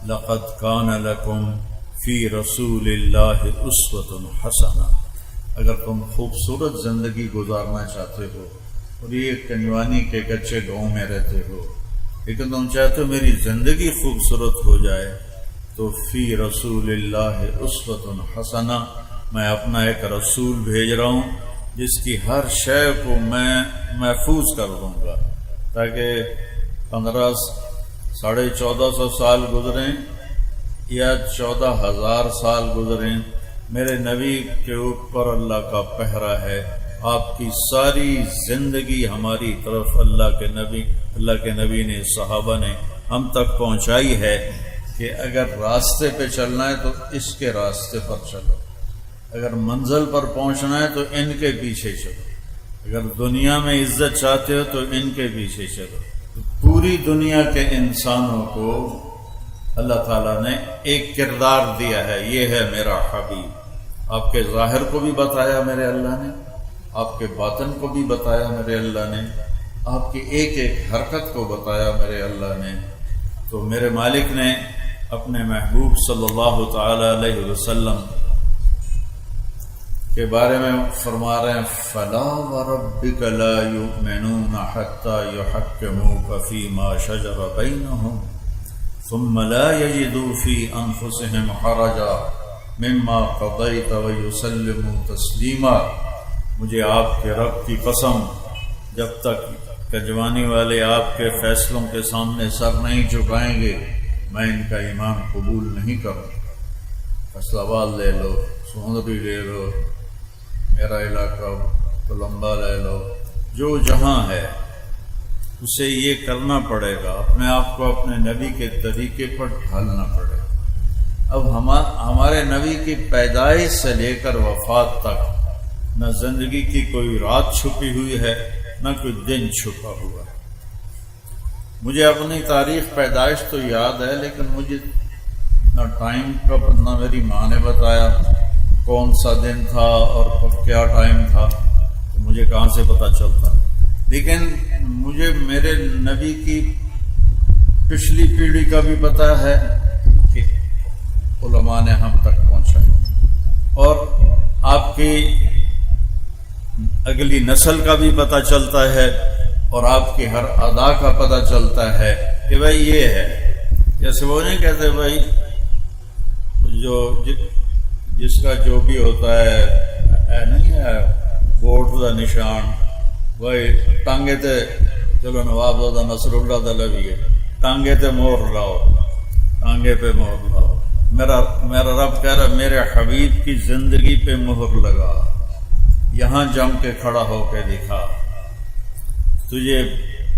لقد کان لکم فی رسول اللہ اسوۃ حسنہ۔ اگر تم خوبصورت زندگی گزارنا چاہتے ہو اور یہ کنجوانی کے کچے گاؤں میں رہتے ہو لیکن تم چاہتے ہو میری زندگی خوبصورت ہو جائے تو فی رسول اللہ اسوۃ حسنہ، میں اپنا ایک رسول بھیج رہا ہوں جس کی ہر شے کو میں محفوظ کر دوں گا، تاکہ 1450 سال گزریں یا 14,000 سال گزریں، میرے نبی کے اوپر اللہ کا پہرا ہے۔ آپ کی ساری زندگی ہماری طرف اللہ کے نبی نے، صحابہ نے ہم تک پہنچائی ہے کہ اگر راستے پہ چلنا ہے تو اس کے راستے پر چلو، اگر منزل پر پہنچنا ہے تو ان کے پیچھے چلو، اگر دنیا میں عزت چاہتے ہو تو ان کے پیچھے چلو۔ پوری دنیا کے انسانوں کو اللہ تعالیٰ نے ایک کردار دیا ہے، یہ ہے میرا حبیب۔ آپ کے ظاہر کو بھی بتایا میرے اللہ نے، آپ کے باطن کو بھی بتایا میرے اللہ نے، آپ کی ایک ایک حرکت کو بتایا میرے اللہ نے۔ تو میرے مالک نے اپنے محبوب صلی اللہ تعالی علیہ وسلم کے بارے میں فرما رہے ہیں فَلَا وَرَبِّكَ لَا يُؤْمِنُونَ حَتَّى يُحَكِّمُوكَ فِي مَا شَجَرَ بَيْنَهُمْ ثُمَّ لَا يَجِدُوا فِي أَنفُسِهِمْ حَرَجًا مِمَّا قَضَيْتَ وَيُسَلِّمُوا تَسْلِيمًا۔ مجھے آپ کے رب کی قسم، جب تک کجوانی والے آپ کے فیصلوں کے سامنے سر نہیں جھکائیں گے میں ان کا ایمان قبول نہیں کروں۔ فیصلہ آباد لے لو، سہندری لے لو، میرا علاقہ کولمبا لے لو، جو جہاں ہے اسے یہ کرنا پڑے گا، اپنے آپ کو اپنے نبی کے طریقے پر ڈھالنا پڑے گا۔ اب ہمارے نبی کی پیدائش سے لے کر وفات تک نہ زندگی کی کوئی رات چھپی ہوئی ہے نہ کوئی دن چھپا ہوا ہے۔ مجھے اپنی تاریخ پیدائش تو یاد ہے لیکن مجھے نہ ٹائم کا، نہ میری ماں نے بتایا کون سا دن تھا اور کیا ٹائم تھا، تو مجھے کہاں سے پتہ چلتا۔ لیکن مجھے میرے نبی کی پچھلی پیڑھی کا بھی پتہ ہے کہ علماء نے ہم تک پہنچائی، اور آپ کی اگلی نسل کا بھی پتہ چلتا ہے اور آپ کی ہر ادا کا پتہ چلتا ہے کہ بھائی یہ ہے۔ جیسے وہ نہیں کہتے بھائی جس کا جو بھی ہوتا ہے نہیں ہے ووٹ کا نشان، بھائی ٹانگے تے چلو نواب زادہ نصر اللہ دلوی ہے، ٹانگے تے مہر لاؤ، ٹانگے پہ مہر لاؤ۔ میرا رب کہہ رہا میرے حبیب کی زندگی پہ مہر لگا، یہاں جم کے کھڑا ہو کے دکھا، تجھے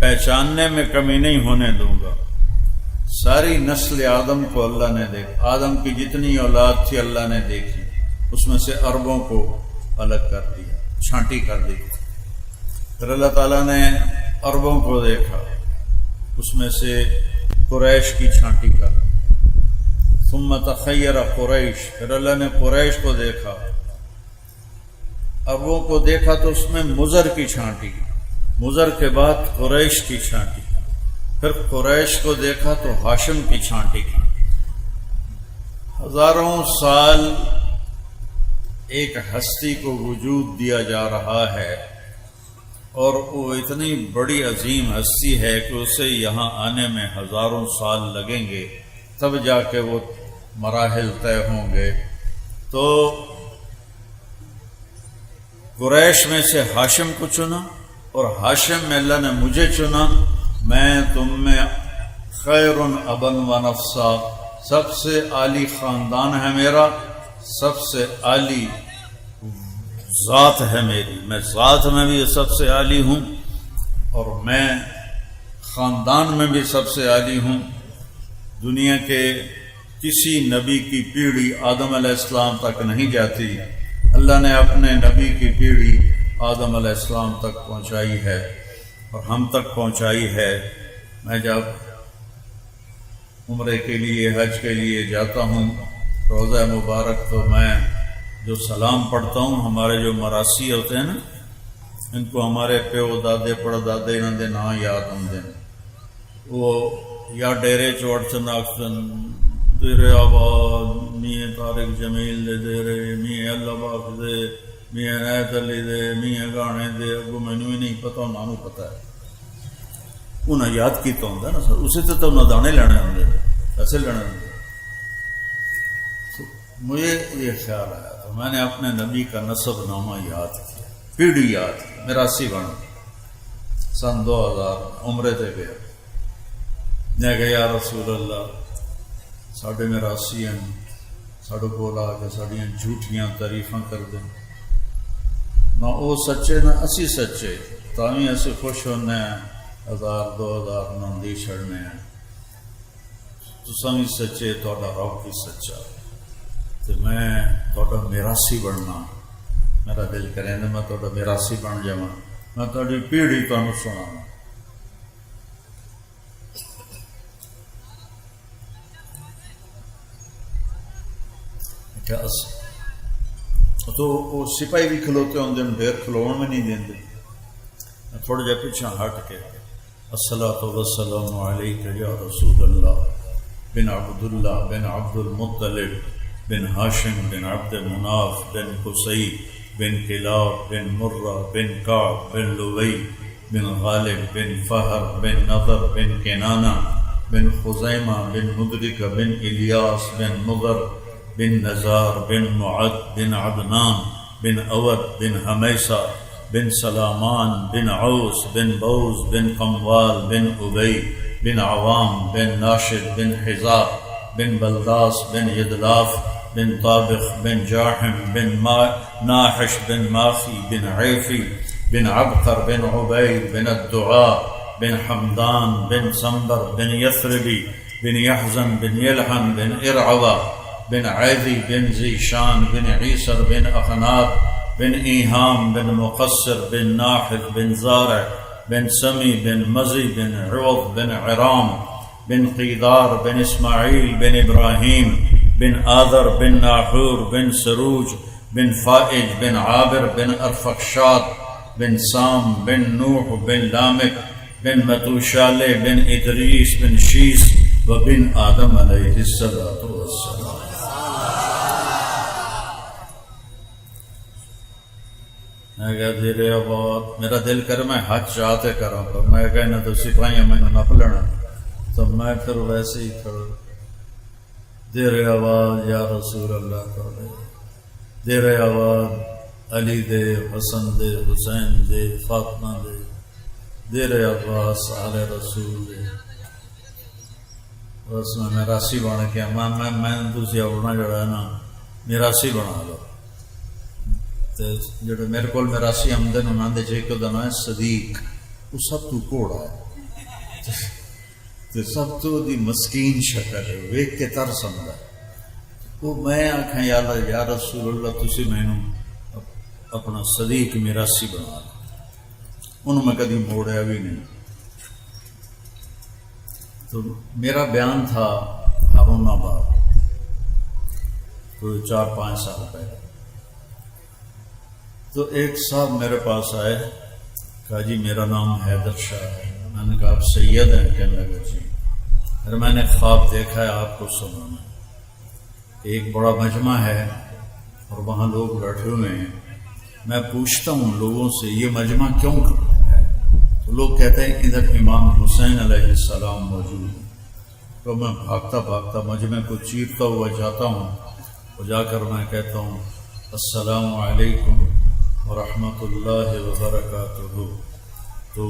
پہچاننے میں کمی نہیں ہونے دوں گا۔ ساری نسل آدم کو اللہ نے دیکھا، آدم کی جتنی اولاد تھی اللہ نے دیکھی، اس میں سے عربوں کو الگ کر دیا، چھانٹی کر دی۔ پھر اللہ تعالیٰ نے عربوں کو دیکھا، اس میں سے قریش کی چھانٹی کر دی۔ ثم تخیر قریش، پھر اللہ نے قریش کو دیکھا، عربوں کو دیکھا تو اس میں مضر کی چھانٹی، مضر کے بعد قریش کی چھانٹی، پھر قریش کو دیکھا تو ہاشم کی چھانٹی کی۔ ہزاروں سال ایک ہستی کو وجود دیا جا رہا ہے اور وہ اتنی بڑی عظیم ہستی ہے کہ اسے یہاں آنے میں ہزاروں سال لگیں گے، تب جا کے وہ مراحل طے ہوں گے۔ تو قریش میں سے ہاشم کو چنا اور ہاشم میں اللہ نے مجھے چنا، میں تم میں خیر ابن و نفسا، سب سے عالی خاندان ہے میرا، سب سے عالی ذات ہے میری، میں ذات میں بھی سب سے عالی ہوں اور میں خاندان میں بھی سب سے عالی ہوں۔ دنیا کے کسی نبی کی پیڑھی آدم علیہ السلام تک نہیں جاتی، اللہ نے اپنے نبی کی پیڑھی آدم علیہ السلام تک پہنچائی ہے اور ہم تک پہنچائی ہے۔ میں جب عمرے کے لیے، حج کے لیے جاتا ہوں روضہ مبارک، تو میں جو سلام پڑھتا ہوں، ہمارے جو مراسی ہوتے ہیں نا، ان کو ہمارے پیو دادے پڑدادے انہوں دے نام یاد ہوندے ہیں، وہ یا ڈیرے چوڑ چناکسن تیرے آباد میاں طارق جمیل دے دے رہے میاں اللہ باغ دے میاں عنایت علی دے میاں گانے دے اگو مینوں ہی نہیں پتا انہوں نے پتا ہے انہیں یاد کیتا ہوں نا سر اسے تو انہیں دانے لینے ہوں پیسے لینے ہوں مجھے یہ خیال آیا تو میں نے اپنے نبی کا نسب نامہ یاد کیا پیڑھی یاد کی 82 بن سن 2000 عمرے تے گیا میں کہ یا رسول اللہ ساڈے 82 ہیں ساڈے کول آ کے ساڈیاں جھوٹیاں تعریفاں کر دیں نہ وہ سچے نہ اسی سچے تاویں اسی خوش ہونے ہیں 1000 2000 نہ دی چھڑنے ہیں تساں بھی سچے تہاڈا رب بھی سچا تو میں تہاڈا میراثی بننا میرا دل کرے میں تہاڈا میراثی بن جاواں میں تہاڈی پیڑھی تانوں سناواں تو وہ سپاہی بھی کھلوتے ہوندے ڈیر کھلون میں نہیں دیندے تھوڑا جہا پیچھے ہٹ کے الصلاۃ والسلام علیک یا رسول اللہ بن عبداللہ بن عبد المطلب بن ہاشم بن عبد مناف بن قصی بن کلاب بن مرہ بن کعب بن لوی بن غالب بن فہر بن نضر بن کنانہ بن خزیمہ بن مدرکہ بن الیاس بن مضر بن نزار بن معد بن عدنان بن اود بن حمیسہ بن سلامان بن عوس بن بوز بن قموال بن ابی بن عوام بن ناشد بن حزار بن بلداس بن یدلاف بن طابخ بن جاحم بن ناحش بن ماخی بن عیفی بن عبقر بن عبید بن الدعاء بن حمدان بن سنبر بن یثربی بن یحزن بن یلحن بن ارعوہ بن عیدی بن زیشان بن عیسر بن اخناب بن ایہام بن مقصر بن ناحد بن زارع بن سمی بن مزی بن عوض بن عرام بن قیدار بن اسماعیل بن ابراہیم بن آذر بن ناحور بن سروج بن فائج بن عابر بن ارفخشاد بن سام بن نوح بن لامک بن متوشالے بن ادریس بن شیس وبن آدم علیہ الصلوۃ والسلام میں کہا دیرے آباد میرا دل کر میں حج چاہتے کروں پر میں کہنا تو سپاہیاں میں نپ لینا تو میں پھر ویسے ہی کھڑا دیرے آباد یا رسول اللہ کر دے دیرے آباد علی دے حسن دے حسین دے فاطمہ دے دیرے آباد آل رسول دے بس میں میراثی بن کے میں تسی اپنا جڑا ہے نا میراثی بنا لو جڑے میرے کو میراثی آمدن انہوں نے جے کو دنا ہے صدیق وہ سب تو کوڑا ہے سب تو دی مسکین شکل ہے ویک کے ترس آندا ہے وہ میں آکھاں یا رسول اللہ تسی مینوں اپنا صدیق میراثی بنا لو انہوں میں کبھی موڑیا بھی نہیں تو میرا بیان تھا ہارون آباد کوئی 4-5 سال پہلے تو ایک صاحب میرے پاس آئے کہا جی میرا نام حیدر شاہ ہے میں نے کہا آپ سید ہیں کہنے لگا جی پھر میں نے خواب دیکھا ہے آپ کو سنانا کہ ایک بڑا مجمع ہے اور وہاں لوگ بیٹھے ہوئے ہیں میں پوچھتا ہوں لوگوں سے یہ مجمع کیوں ہے تو لوگ کہتے ہیں ادھر امام حسین علیہ السلام موجود ہیں تو میں بھاگتا بھاگتا مجمع کو چیرتا ہوا جاتا ہوں اور جا کر میں کہتا ہوں السلام علیکم ورحمۃ اللہ وبرکاتہ تو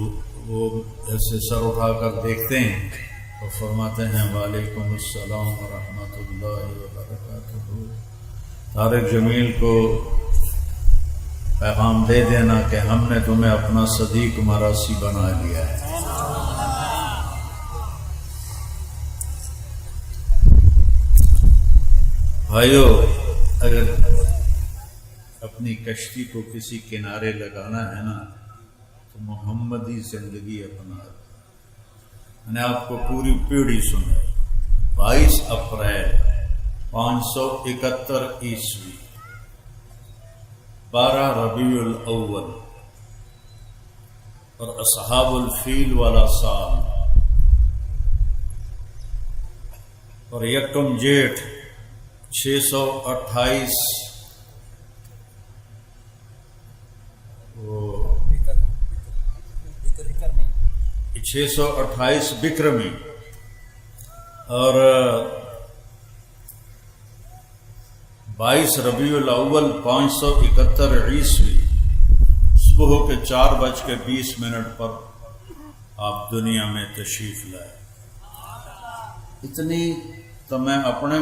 وہ ایسے سر اٹھا کر دیکھتے ہیں اور فرماتے ہیں وعلیکم السلام ورحمۃ اللہ وبرکاتہ طارق جمیل کو پیغام دے دینا کہ ہم نے تمہیں اپنا صدیق میراثی بنا لیا ہے بھائیو اگر اپنی کشتی کو کسی کنارے لگانا ہے نا تو محمدی زندگی اپنا میں نے آپ کو پوری پیڑھی سنائی 22 اپریل 571 عیسوی 12 ربیع الاول اور اصحاب الفیل والا سال اور یکم جیٹھ 628 628 بکرمی اور 22 ربیع الاول 571 عیسوی صبح کے 4:20 پر آپ دنیا میں تشریف لائے۔ اتنی تو میں اپنا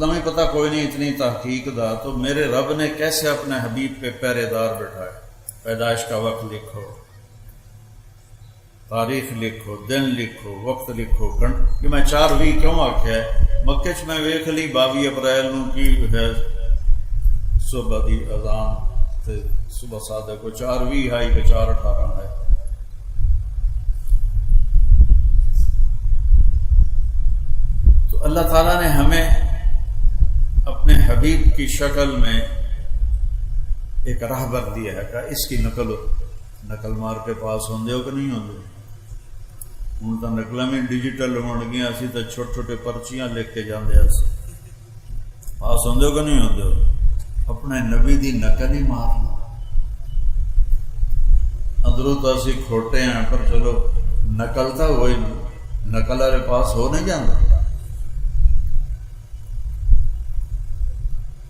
ہی پتہ کوئی نہیں، اتنی تحقیق دا تو میرے رب نے کیسے اپنے حبیب پہ پہرے دار بٹھائے۔ پیدائش کا وقت لکھو، تاریخ لکھو، دن لکھو، وقت لکھو۔ کہ میں 4 کیوں آکھیا ہے؟ مکے چ میں ویکھ لی 22 اپریل نو کی ہے صبح دی اذان تے صبح صادق کو 4 ہے کہ 4:18 ہے۔ تو اللہ تعالیٰ نے ہمیں اپنے حبیب کی شکل میں ایک راہبر دیا ہے کہ اس کی نقل مار کے پاس ہوندے ہو کہ نہیں ہوندے؟ ہوں تو نقلیں بھی ڈیجیٹل ہون گیا، اسی تو چھوٹے چھوٹے پرچیاں لکھ کے جاندے پاس ہوندے ہو کہ نہیں ہوندے ہو؟ اپنے نبی دی نقل ہی مارنا۔ اندروں تو اسی کھوٹے ہیں پر چلو نقل تو وہی نقل والے پاس ہو نہیں جاندے۔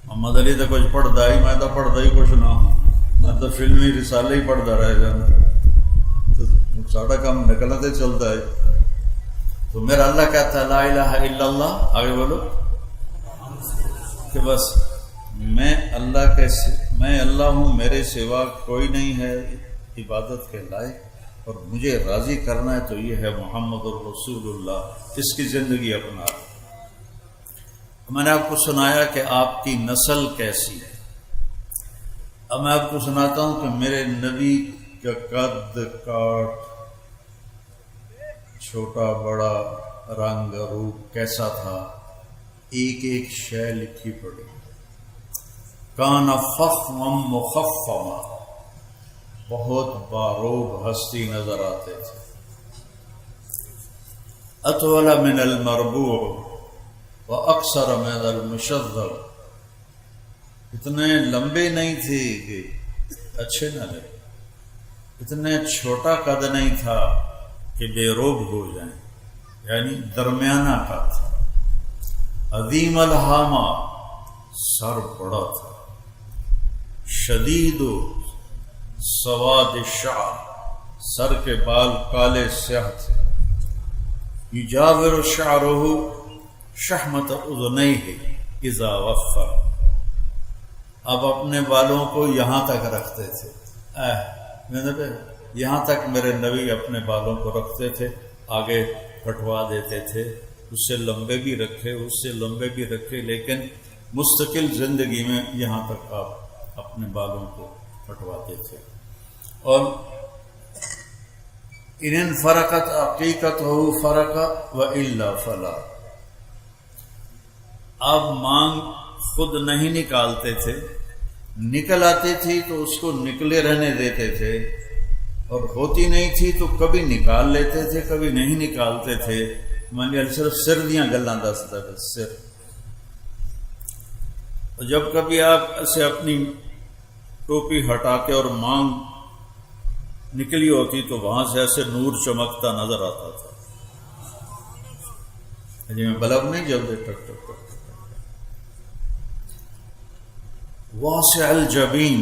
محمد علی تو کچھ پڑھتا ہی، میں تو پڑھتا ہی کچھ نہ ہوں، میں تو فلمی رسالے ہی پڑھتا رہ جانا، ساڑھا کام نکلتے چلتا ہے۔ تو میرا اللہ کہتا ہے لا الہ الا اللہ، آگے بولو کہ بس میں اللہ ہوں، میرے سوا کوئی نہیں ہے عبادت کے لائق، اور مجھے راضی کرنا ہے تو یہ ہے محمد الرسول اللہ، اس کی زندگی اپنا۔ میں نے آپ کو سنایا کہ آپ کی نسل کیسی ہے، اب میں آپ کو سناتا ہوں کہ میرے نبی کا قد کاٹ، چھوٹا بڑا، رنگ روپ کیسا تھا، ایک ایک شے لکھی پڑی۔ کان فخما مخفما، بہت باروب ہستی نظر آتے تھے۔ اطول من المربوع واکثر من المشذب، اتنے لمبے نہیں تھے کہ اچھے نہ لگے، اتنے چھوٹا قد نہیں تھا کہ بے روب ہو جائیں، یعنی درمیانہ قد تھا۔ عظیم الحامہ، سر بڑا تھا۔ شدید سواد الشعر، سر کے بال کالے سیاہ تھے۔ یجاور شعرہ شحمت اذنیہ اذا وفر، اب اپنے بالوں کو یہاں تک رکھتے تھے، یہاں تک میرے نبی اپنے بالوں کو رکھتے تھے، آگے کٹوا دیتے تھے، اس سے لمبے بھی رکھے، اس سے لمبے بھی رکھے، لیکن مستقل زندگی میں یہاں تک آپ اپنے بالوں کو کٹواتے تھے۔ اور ان فرقت عقیقت ہو فرق و الا فلا، آپ مانگ خود نہیں نکالتے تھے، نکل آتی تھی تو اس کو نکلے رہنے دیتے تھے، اور ہوتی نہیں تھی تو کبھی نکال لیتے تھے کبھی نہیں نکالتے تھے۔ میں نے صرف سر دیاں گلاں دستا ہے، سر۔ اور جب کبھی آپ اسے اپنی ٹوپی ہٹا کے اور مانگ نکلی ہوتی تو وہاں سے ایسے نور چمکتا نظر آتا تھا، جی میں بلب نہیں جلدے ٹک ٹک ٹک۔ واسع الجبین،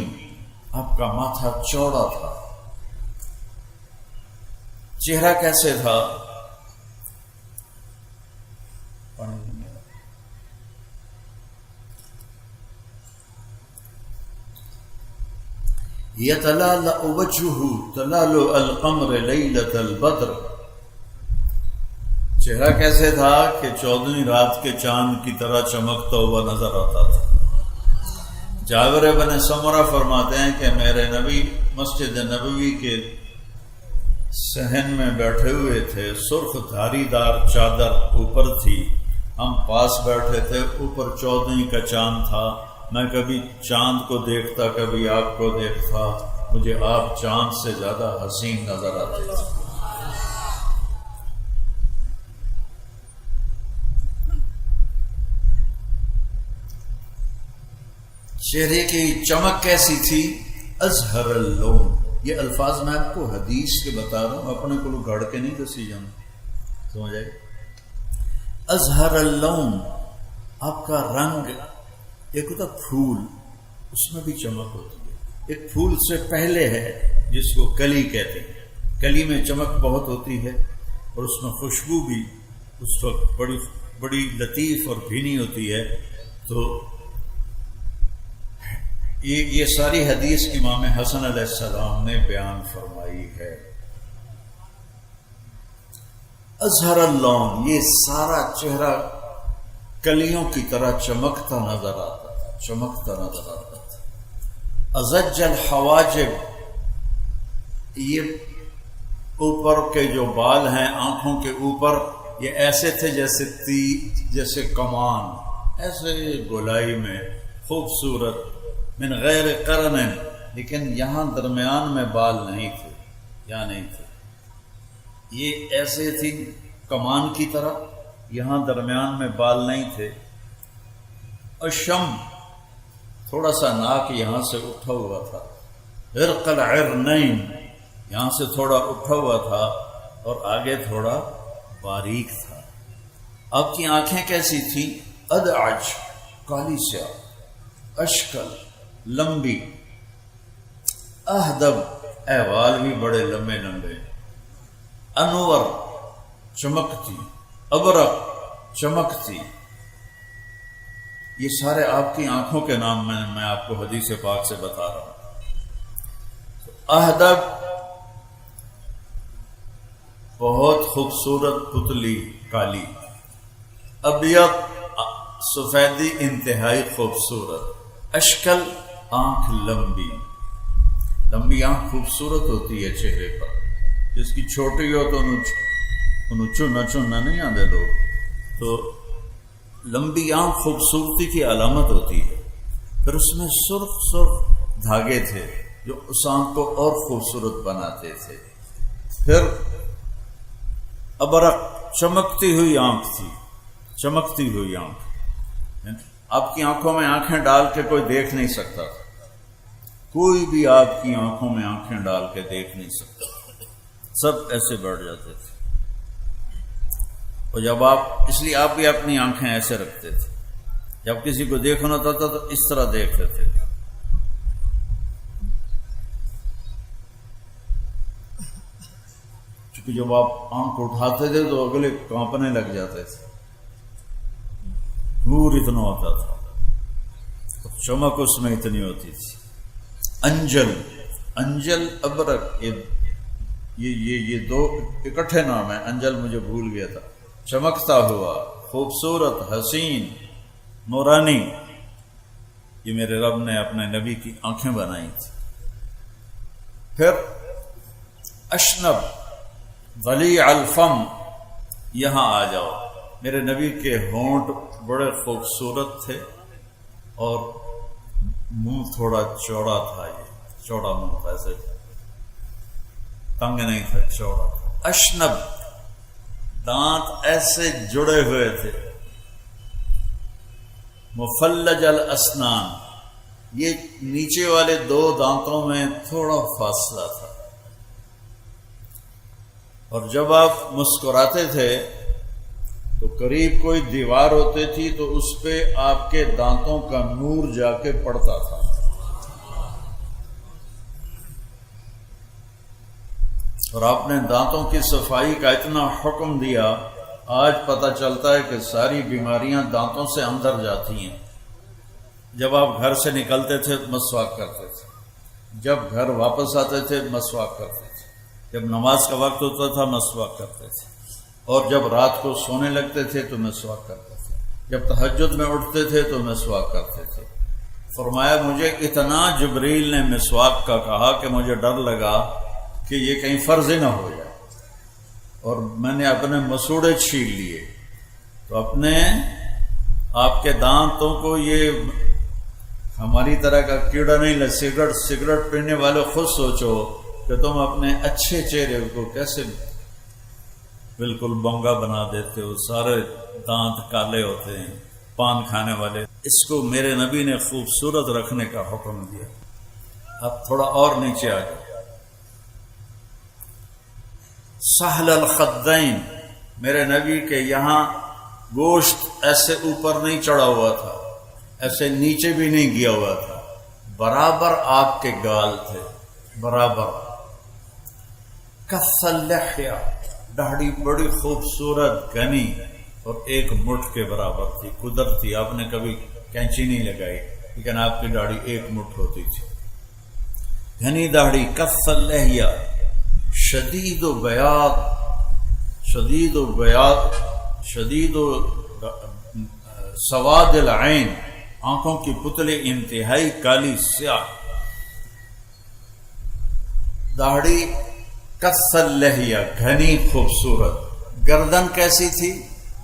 آپ کا ماتھا چوڑا تھا۔ چہرہ کیسے تھا؟ یتلالأ وجهه تلالؤ القمر لیلۃ البدر، چہرہ کیسے تھا کہ 14ویں رات کے چاند کی طرح چمکتا ہوا نظر آتا تھا۔ جابر بن سمرہ فرماتے ہیں کہ میرے نبی مسجد نبوی کے صحن میں بیٹھے ہوئے تھے، سرخ دھاری دار چادر اوپر تھی، ہم پاس بیٹھے تھے، اوپر 14ویں کا چاند تھا، میں کبھی چاند کو دیکھتا کبھی آپ کو دیکھتا، مجھے آپ چاند سے زیادہ حسین نظر آتے تھے۔ چہرے کی چمک کیسی تھی؟ ازہر اللون. یہ الفاظ میں آپ کو حدیث کے بتا رہا ہوں، اپنے کو گھڑ کے نہیں دسی جانا، سمجھ آئے؟ ازہر اللون، آپ کا رنگ. ایک ہوتا پھول، اس میں بھی چمک ہوتی ہے. ایک پھول سے پہلے ہے جس کو کلی کہتے ہیں. کلی میں چمک بہت ہوتی ہے اور اس میں خوشبو بھی اس وقت بڑی لطیف اور بھینی ہوتی ہے. تو یہ ساری حدیث امام حسن علیہ السلام نے بیان فرمائی ہے. ازہر اللون، یہ سارا چہرہ کلیوں کی طرح چمکتا نظر آتا تھا، چمکتا نظر آتا تھا. ازج الحواجب، یہ اوپر کے جو بال ہیں آنکھوں کے اوپر، یہ ایسے تھے جیسے کمان، ایسے گولائی میں خوبصورت. من غیر قرن، لیکن یہاں درمیان میں بال نہیں تھے، یہاں نہیں تھے. یہ ایسے تھی کمان کی طرح، یہاں درمیان میں بال نہیں تھے. اشم، تھوڑا سا ناک یہاں سے اٹھا ہوا تھا. عرق العرنین، یہاں سے تھوڑا اٹھا ہوا تھا اور آگے تھوڑا باریک تھا. آپ کی آنکھیں کیسی تھیں؟ ادعج، کالی سیاہ. اشکل، لمبی. اہدب، احوال بھی بڑے لمبے لمبے. انور، چمکتی. ابرق، چمکتی. یہ سارے آپ کی آنکھوں کے نام میں آپ کو حدیث پاک سے بتا رہا ہوں. اہدب، بہت خوبصورت پتلی کالی. ابیض، سفیدی انتہائی خوبصورت. اشکل، آنکھ لمبی. لمبی آنکھ خوبصورت ہوتی ہے چہرے پر. جس کی چھوٹی ہو تو انہوں چننا نہیں آتے لوگ. تو لمبی آنکھ خوبصورتی کی علامت ہوتی ہے. پھر اس میں سرخ دھاگے تھے جو اس آنکھ کو اور خوبصورت بناتے تھے. پھر ابرق، چمکتی ہوئی آنکھ تھی، چمکتی ہوئی آنکھ. آپ کی آنکھوں میں آنکھیں ڈال کے کوئی دیکھ نہیں سکتا تھا، کوئی بھی آپ کی آنکھوں میں آنکھیں ڈال کے دیکھ نہیں سکتا، سب ایسے بیٹھ جاتے تھے. اور جب اس لیے آپ بھی اپنی آنکھیں ایسے رکھتے تھے. جب کسی کو دیکھنا ہوتا تھا تو اس طرح دیکھتے تھے. چونکہ جب آپ آنکھ اٹھاتے تھے تو اگلے کانپنے لگ جاتے تھے، نور اتنا ہوتا تھا، چمک اس میں اتنی ہوتی تھی. انجل، ابرق، یہ دو اکٹھے نام ہیں. انجل مجھے بھول گیا تھا. چمکتا ہوا، خوبصورت، حسین، نورانی. یہ میرے رب نے اپنے نبی کی آنکھیں بنائی تھی. پھر اشنب، ضلیع الفم. یہاں آ جاؤ. میرے نبی کے ہونٹ بڑے خوبصورت تھے اور منہ تھوڑا چوڑا تھا. یہ چوڑا منہ تھا، ایسے تنگ نہیں تھا، چوڑا. اشنب، دانت ایسے جڑے ہوئے تھے. مفلج الاسنان، یہ نیچے والے دو دانتوں میں تھوڑا فاصلہ تھا. اور جب آپ مسکراتے تھے تو قریب کوئی دیوار ہوتی تھی تو اس پہ آپ کے دانتوں کا نور جا کے پڑتا تھا. اور آپ نے دانتوں کی صفائی کا اتنا حکم دیا، آج پتہ چلتا ہے کہ ساری بیماریاں دانتوں سے اندر جاتی ہیں. جب آپ گھر سے نکلتے تھے مسواک کرتے تھے، جب گھر واپس آتے تھے مسواک کرتے تھے، جب نماز کا وقت ہوتا تھا مسواک کرتے تھے، اور جب رات کو سونے لگتے تھے تو مسواک کرتے تھے، جب تہجد میں اٹھتے تھے تو مسواک کرتے تھے. فرمایا مجھے اتنا جبریل نے مسواک کا کہا کہ مجھے ڈر لگا کہ یہ کہیں فرض نہ ہو جائے، اور میں نے اپنے مسوڑے چھین لیے. تو آپ کے دانتوں کو یہ ہماری طرح کا کیڑا نہیں لگ. سگریٹ پینے والے خود سوچو کہ تم اپنے اچھے چہرے کو کیسے بالکل بونگا بنا دیتے ہو. سارے دانت کالے ہوتے ہیں، پان کھانے والے، اس کو میرے نبی نے خوبصورت رکھنے کا حکم دیا۔ اب تھوڑا اور نیچے آ جائے، سہل الخدین، میرے نبی کے یہاں گوشت ایسے اوپر نہیں چڑھا ہوا تھا، ایسے نیچے بھی نہیں گیا ہوا تھا، برابر آپ کے گال تھے، برابر۔ کث اللحیہ، داڑھی بڑی خوبصورت گھنی اور ایک مٹھ کے برابر تھی، قدرت تھی، آپ نے کبھی کینچی نہیں لگائی لیکن آپ کی داڑھی ایک مٹھ ہوتی تھی، گھنی داڑھی۔ کث اللحیہ، شدید و بیاض، شدید و بیاض، شدید و سواد العین، آنکھوں کی پتلی انتہائی کالی سیاہ داڑھی۔ کث اللحیہ، گھنی خوبصورت۔ گردن کیسی تھی؟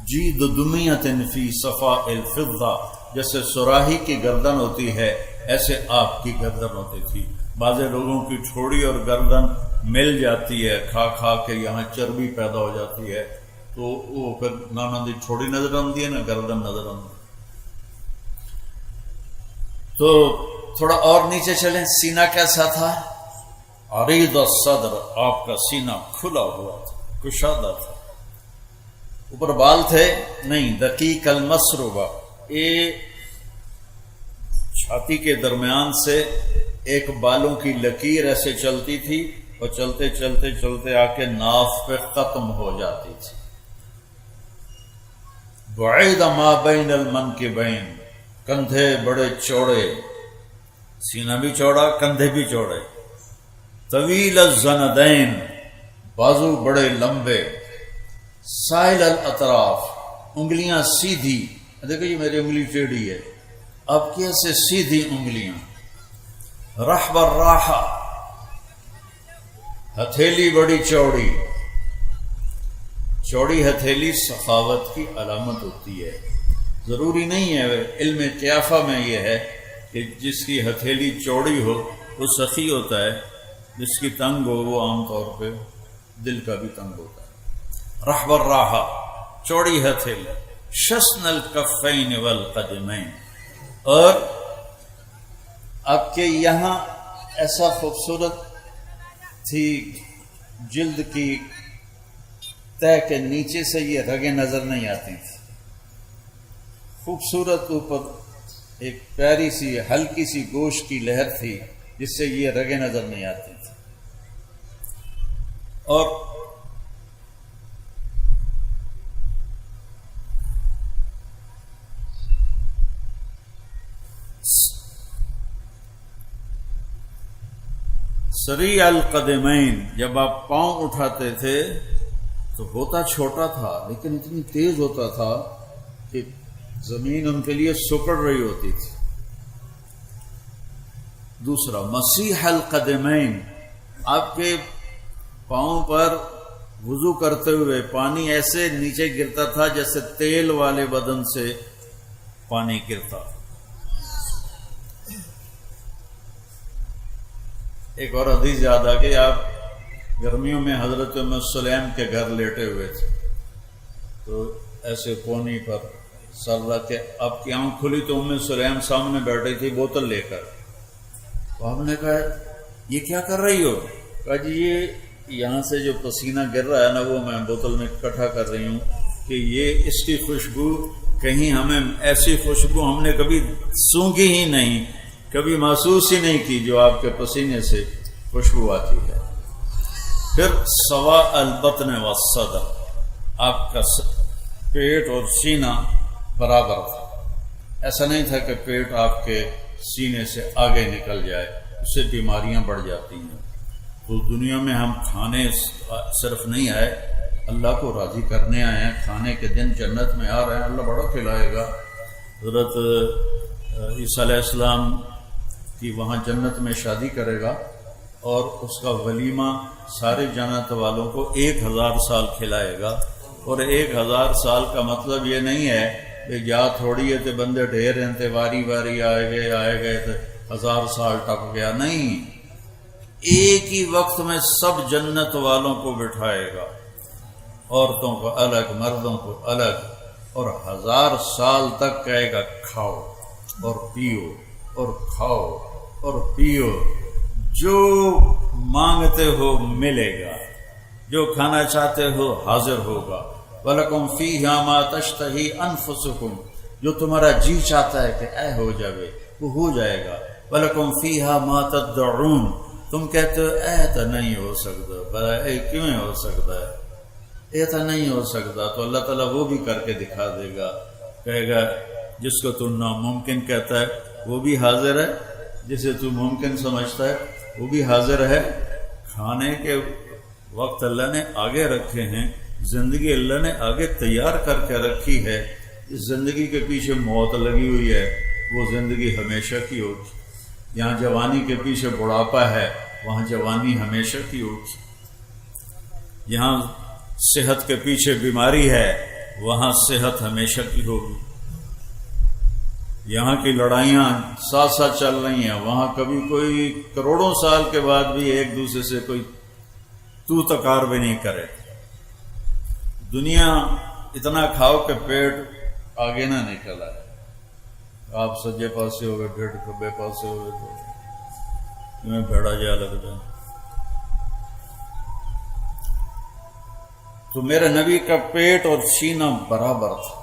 جید دمیۃ فی صفاء الفضہ، جیسے سراہی کی گردن ہوتی ہے ایسے آپ کی گردن ہوتی تھی۔ بعض لوگوں کی ٹھوڑی اور گردن مل جاتی ہے، کھا کھا کے یہاں چربی پیدا ہو جاتی ہے، تو وہ پھر نہ دی ٹھوڑی نظر آتی ہے نہ گردن نظر آتی۔ تو تھوڑا اور نیچے چلیں، سینہ کیسا تھا؟ عریض الصدر، آپ کا سینہ کھلا ہوا تھا، کشادہ تھا۔ اوپر بال تھے؟ نہیں، دقیق المسربہ، یہ چھاتی کے درمیان سے ایک بالوں کی لکیر ایسے چلتی تھی اور چلتے چلتے چلتے آ کے ناف پہ ختم ہو جاتی تھی۔ بعید ما بین المنکبین، کندھے بڑے چوڑے، سینہ بھی چوڑا، کندھے بھی چوڑے۔ طویل الزندین، بازو بڑے لمبے۔ سائل الاطراف، انگلیاں سیدھی، دیکھو یہ میری انگلی ٹیڑھی ہے، اب کیسے سیدھی انگلیاں۔ رحب الراحہ، ہتھیلی بڑی چوڑی، چوڑی ہتھیلی سخاوت کی علامت ہوتی ہے۔ ضروری نہیں ہے، علم قیافہ میں یہ ہے کہ جس کی ہتھیلی چوڑی ہو وہ سخی ہوتا ہے، جس کی تنگ ہو وہ عام طور پہ دل کا بھی تنگ ہوتا ہے۔ رحب الراحہ، چوڑی ہتھیلی۔ شسن الکفین والقدمین، اور آپ کے یہاں ایسا خوبصورت تھی جلد کی تہ کے نیچے سے یہ رگیں نظر نہیں آتی تھی، خوبصورت اوپر ایک پیاری سی ہلکی سی گوشت کی لہر تھی جس سے یہ رگیں نظر نہیں آتی تھی۔ اور سریع القدمین، جب آپ پاؤں اٹھاتے تھے تو ہوتا چھوٹا تھا لیکن اتنی تیز ہوتا تھا کہ زمین ان کے لیے سکڑ رہی ہوتی تھی۔ دوسرا مسیح القدمین، آپ کے پاؤں پر وضو کرتے ہوئے پانی ایسے نیچے گرتا تھا جیسے تیل والے بدن سے پانی گرتا۔ ایک اور حدیث یاد آ گئی، آپ گرمیوں میں حضرت ام سلیم کے گھر لیٹے ہوئے تھے، تو ایسے کونی پر سر رکھ کے آپ کی آنکھ کھلی تو ام سلیم سامنے بیٹھی تھی بوتل لے کر۔ تو آپ نے کہا یہ کیا کر رہی ہو؟ کہا جی یہ یہاں سے جو پسینہ گر رہا ہے نا وہ میں بوتل میں اکٹھا کر رہی ہوں کہ یہ اس کی خوشبو، کہیں ہمیں ایسی خوشبو ہم نے کبھی سونگھی ہی نہیں، کبھی محسوس ہی نہیں کی جو آپ کے پسینے سے خوشبو آتی ہے۔ پھر سوا البطن والصدر، آپ کا پیٹ اور سینہ برابر تھا، ایسا نہیں تھا کہ پیٹ آپ کے سینے سے آگے نکل جائے، اس سے بیماریاں بڑھ جاتی ہیں۔ تو دنیا میں ہم کھانے صرف نہیں آئے، اللہ کو راضی کرنے آئے ہیں، کھانے کے دن جنت میں آ رہے ہیں، اللہ بڑا کھلائے گا۔ حضرت عیسیٰ علیہ السلام کی وہاں جنت میں شادی کرے گا اور اس کا ولیمہ سارے جنت والوں کو 1000 سال کھلائے گا، اور 1000 سال کا مطلب یہ نہیں ہے کہ جا تھوڑی ہے تو بندے ڈھیر ہیں تے واری واری آئے گئے تو 1000 سال ٹپ گیا، نہیں، ایک ہی وقت میں سب جنت والوں کو بٹھائے گا، عورتوں کو الگ، مردوں کو الگ، اور 1000 سال تک کہے گا کھاؤ اور پیو اور کھاؤ اور پیو، جو مانگتے ہو ملے گا، جو کھانا چاہتے ہو حاضر ہوگا۔ وَلَكُمْ فِيهَا مَا تَشْتَهِي أَنفُسُكُمْ، جو تمہارا جی چاہتا ہے کہ اے ہو جائے وہ ہو جائے گا۔ وَلَكُمْ فِيهَا مَا تَدَّعُونَ، تم کہتے ہو اے تو نہیں ہو سکتا، بھلا اے کیوں ہو سکتا ہے، یہ تو نہیں ہو سکتا، تو اللہ تعالیٰ وہ بھی کر کے دکھا دے گا، کہے گا جس کو تو ناممکن کہتا ہے وہ بھی حاضر ہے، جسے تو ممکن سمجھتا ہے وہ بھی حاضر ہے۔ کھانے کے وقت اللہ نے آگے رکھے ہیں، زندگی اللہ نے آگے تیار کر کے رکھی ہے۔ اس زندگی کے پیچھے موت لگی ہوئی ہے، وہ زندگی ہمیشہ کی ہوگی۔ یہاں جوانی کے پیچھے بڑھاپا ہے، وہاں جوانی ہمیشہ کی ہوگی۔ یہاں صحت کے پیچھے بیماری ہے، وہاں صحت ہمیشہ کی ہوگی۔ یہاں کی لڑائیاں ساتھ ساتھ چل رہی ہیں، وہاں کبھی کوئی کروڑوں سال کے بعد بھی ایک دوسرے سے کوئی تو تکار بھی نہیں کرے۔ دنیا اتنا کھاؤ کہ پیٹ آگے نہ نکل آئے، آپ سجے پاسے ہو گئے، ڈیڑھ کھبے پاسے ہو گئے تو میں بھیڑا جا لگ جائے۔ تو میرے نبی کا پیٹ اور سینہ برابر تھا،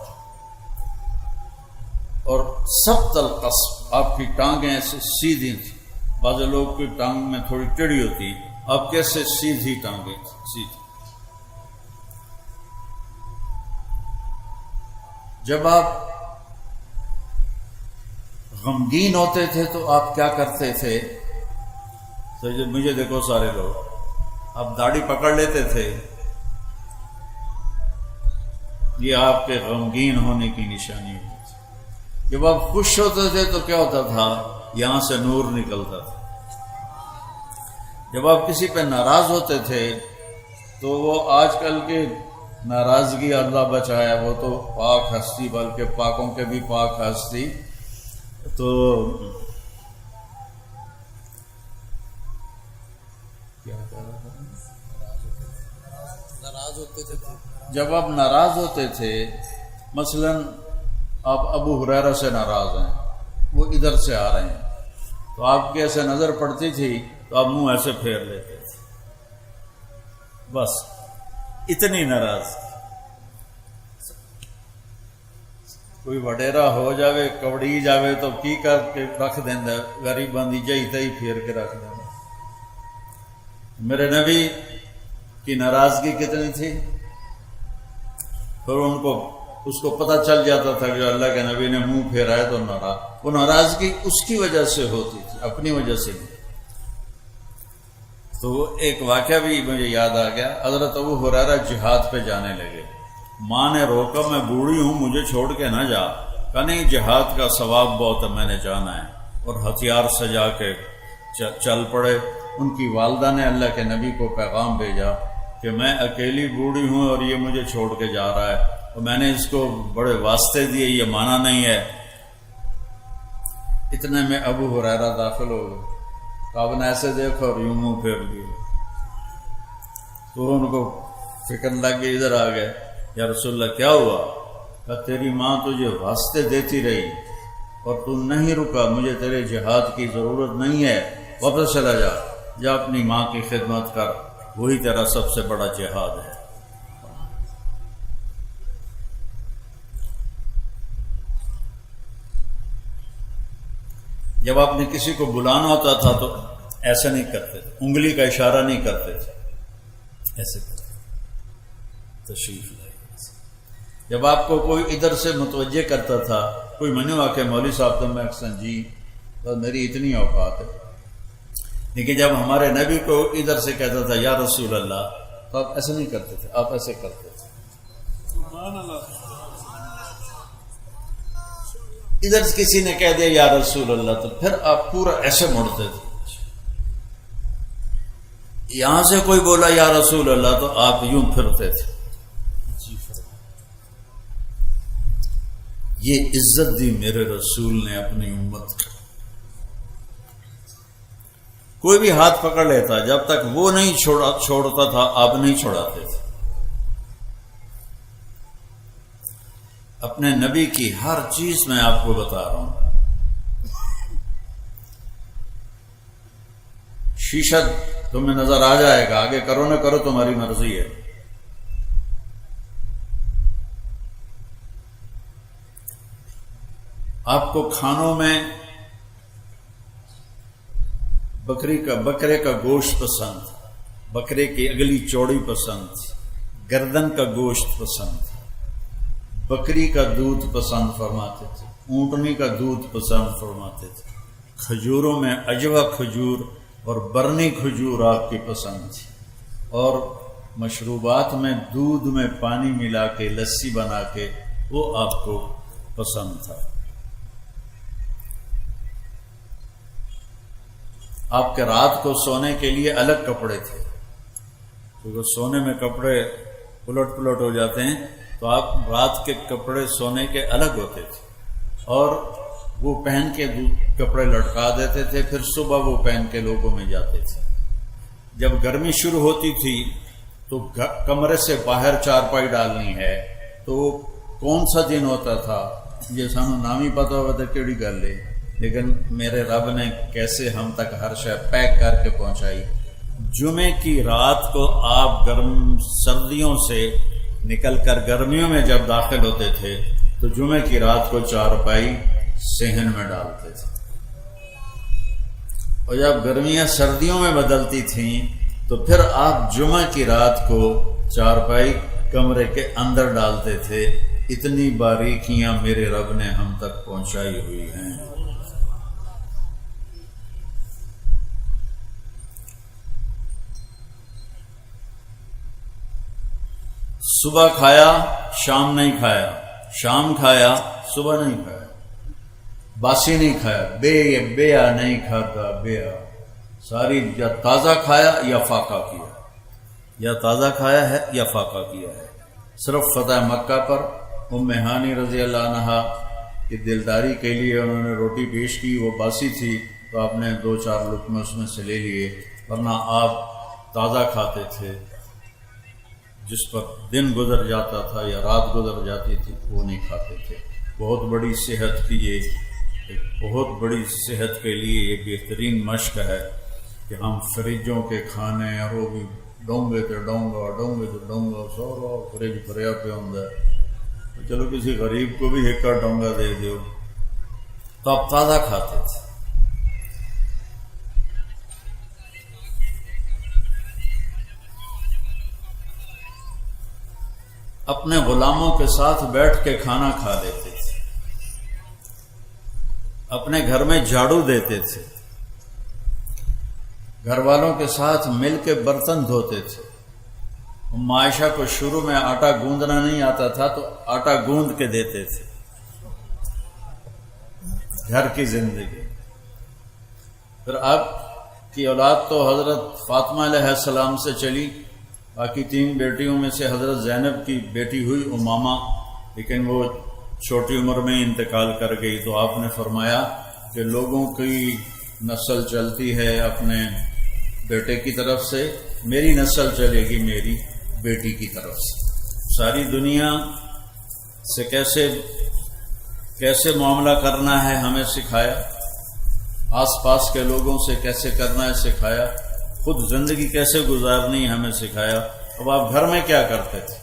اور سبط القصب، آپ کی ٹانگیں ایسے سیدھی تھی۔ بعض لوگ کی ٹانگ میں تھوڑی ٹیڑھی ہوتی، آپ کیسے سیدھی ٹانگیں سیدھی۔ جب آپ غمگین ہوتے تھے تو آپ کیا کرتے تھے؟ تو مجھے دیکھو سارے لوگ، آپ داڑھی پکڑ لیتے تھے، یہ آپ کے غمگین ہونے کی نشانی ہوتی تھی۔ جب آپ خوش ہوتے تھے تو کیا ہوتا تھا؟ یہاں سے نور نکلتا تھا۔ جب آپ کسی پہ ناراض ہوتے تھے تو وہ آج کل کی ناراضگی اللہ بچایا، وہ تو پاک ہستی، بلکہ پاکوں کے بھی پاک ہستی، تو کیا ناراض ہوتے تھے۔ جب آپ ناراض ہوتے تھے، مثلا آپ ابو ہریرہ سے ناراض ہیں، وہ ادھر سے آ رہے ہیں، تو آپ کی ایسے نظر پڑتی تھی تو آپ منہ ایسے پھیر لیتے تھے، بس اتنی ناراض۔ کوئی وڈیرا ہو جاوے، کبڑی جاوے تو کی کر کے رکھ دینا، غریب بندی جائی تھی پھیر کے رکھ دینا۔ میرے نبی کی ناراضگی کتنی تھی، پھر اس کو پتہ چل جاتا تھا کہ اللہ کے نبی نے منہ پھیرا ہے تو ناراض، وہ ناراضگی اس کی وجہ سے ہوتی تھی، اپنی وجہ سے نہیں۔ تو ایک واقعہ بھی مجھے یاد آ گیا، حضرت ابو ہریرہ جہاد پہ جانے لگے، ماں نے روکا، میں بوڑھی ہوں مجھے چھوڑ کے نہ جا، کہا نہیں جہاد کا ثواب بہت ہے، میں نے جانا ہے، اور ہتھیار سجا کے چل پڑے۔ ان کی والدہ نے اللہ کے نبی کو پیغام بھیجا کہ میں اکیلی بوڑھی ہوں اور یہ مجھے چھوڑ کے جا رہا ہے، اور میں نے اس کو بڑے واسطے دیے، یہ مانا نہیں ہے۔ اتنے میں ابو ہریرہ داخل ہو گئے، آپ نے ایسے دیکھا اور یوں منہ پھیر لیا، تو ان کو فکر لگ گئی، ادھر آ گئے، یا رسول اللہ کیا ہوا؟ کہ تیری ماں تجھے واسطے دیتی رہی اور تو نہیں رکا، مجھے تیرے جہاد کی ضرورت نہیں ہے، واپس چلا جا اپنی ماں کی خدمت کر، وہی تیرا سب سے بڑا جہاد ہے۔ جب آپ نے کسی کو بلانا ہوتا تھا تو ایسا نہیں کرتے تھے، انگلی کا اشارہ نہیں کرتے تھے، ایسے کرتے تشریف لائے۔ جب آپ کو کوئی ادھر سے متوجہ کرتا تھا، کوئی منو آ کے مولوی صاحب تو میں اکثر جی بس میری اتنی اوقات ہے، لیکن جب ہمارے نبی کو ادھر سے کہتا تھا یا رسول اللہ، تو آپ ایسے نہیں کرتے تھے، آپ ایسے کرتے تھے۔ سبحان اللہ۔ ادھر کسی نے کہہ دیا یا رسول اللہ تو پھر آپ پورا ایسے مڑتے تھے، یہاں سے کوئی بولا یا رسول اللہ تو آپ یوں پھرتے تھے۔ یہ عزت دی میرے رسول نے اپنی امت کو۔ کوئی بھی ہاتھ پکڑ لیتا، جب تک وہ نہیں چھوڑتا تھا آپ نہیں چھوڑاتے تھے۔ اپنے نبی کی ہر چیز میں آپ کو بتا رہا ہوں۔ شیشہ تمہیں نظر آ جائے گا، آگے کرو نہ کرو تمہاری مرضی ہے۔ آپ کو کھانوں میں بکرے کا گوشت پسند، بکرے کی اگلی چوڑی پسند، گردن کا گوشت پسند، بکری کا دودھ پسند فرماتے تھے، اونٹنی کا دودھ پسند فرماتے تھے، کھجوروں میں عجوہ کھجور اور برنی کھجور آپ کی پسند تھی، اور مشروبات میں دودھ میں پانی ملا کے لسی بنا کے وہ آپ کو پسند تھا۔ آپ کے رات کو سونے کے لیے الگ کپڑے تھے، کیونکہ سونے میں کپڑے پلٹ ہو جاتے ہیں، تو آپ رات کے کپڑے سونے کے الگ ہوتے تھے، اور وہ پہن کے کپڑے لٹکا دیتے تھے، پھر صبح وہ پہن کے لوگوں میں جاتے تھے۔ جب گرمی شروع ہوتی تھی تو کمرے سے باہر چارپائی ڈالنی ہے، تو کون سا دن ہوتا تھا یہ سانو نام ہی پتا ہوگا تو کیڑی گل ہے، لیکن میرے رب نے کیسے ہم تک ہر شے پیک کر کے پہنچائی۔ جمعے کی رات کو آپ سردیوں سے نکل کر گرمیوں میں جب داخل ہوتے تھے تو جمعے کی رات کو چارپائی صحن میں ڈالتے تھے، اور جب گرمیاں سردیوں میں بدلتی تھیں تو پھر آپ جمعہ کی رات کو چارپائی کمرے کے اندر ڈالتے تھے۔ اتنی باریکیاں میرے رب نے ہم تک پہنچائی ہوئی ہیں۔ صبح کھایا شام نہیں کھایا، شام کھایا صبح نہیں کھایا، باسی نہیں کھایا، بیا نہیں کھاتا، بیا ساری یا تازہ کھایا یا فاقہ کیا، یا تازہ کھایا ہے یا فاقہ کیا ہے۔ صرف فتح مکہ پر ام ہانی رضی اللہ عنہا کی دلداری کے لیے انہوں نے روٹی پیش کی، وہ باسی تھی تو آپ نے 2-4 لقمے اس میں سے لے لیے، ورنہ آپ تازہ کھاتے تھے۔ جس پر دن گزر جاتا تھا یا رات گزر جاتی تھی وہ نہیں کھاتے تھے۔ بہت بڑی صحت کی بہت بڑی صحت کے لیے یہ بہترین مشق ہے کہ ہم فریجوں کے کھانے، اور وہ بھی ڈونگے تے ڈونگا سورا فریج بھریا پہ ہوندا ہے، چلو کسی غریب کو بھی ایک ڈونگا دے دیو، تو آپ تازہ کھاتے تھے۔ اپنے غلاموں کے ساتھ بیٹھ کے کھانا کھا لیتے تھے، اپنے گھر میں جھاڑو دیتے تھے، گھر والوں کے ساتھ مل کے برتن دھوتے تھے۔ عائشہ کو شروع میں آٹا گوندنا نہیں آتا تھا تو آٹا گوند کے دیتے تھے۔ گھر کی زندگی۔ پھر آپ کی اولاد تو حضرت فاطمہ علیہ السلام سے چلی، باقی 3 بیٹیوں میں سے حضرت زینب کی بیٹی ہوئی امامہ، لیکن وہ چھوٹی عمر میں انتقال کر گئی، تو آپ نے فرمایا کہ لوگوں کی نسل چلتی ہے اپنے بیٹے کی طرف سے، میری نسل چلے گی میری بیٹی کی طرف سے۔ ساری دنیا سے کیسے معاملہ کرنا ہے ہمیں سکھایا، آس پاس کے لوگوں سے کیسے کرنا ہے سکھایا، خود زندگی کیسے گزارنی ہمیں سکھایا۔ اب آپ گھر میں کیا کرتے تھے؟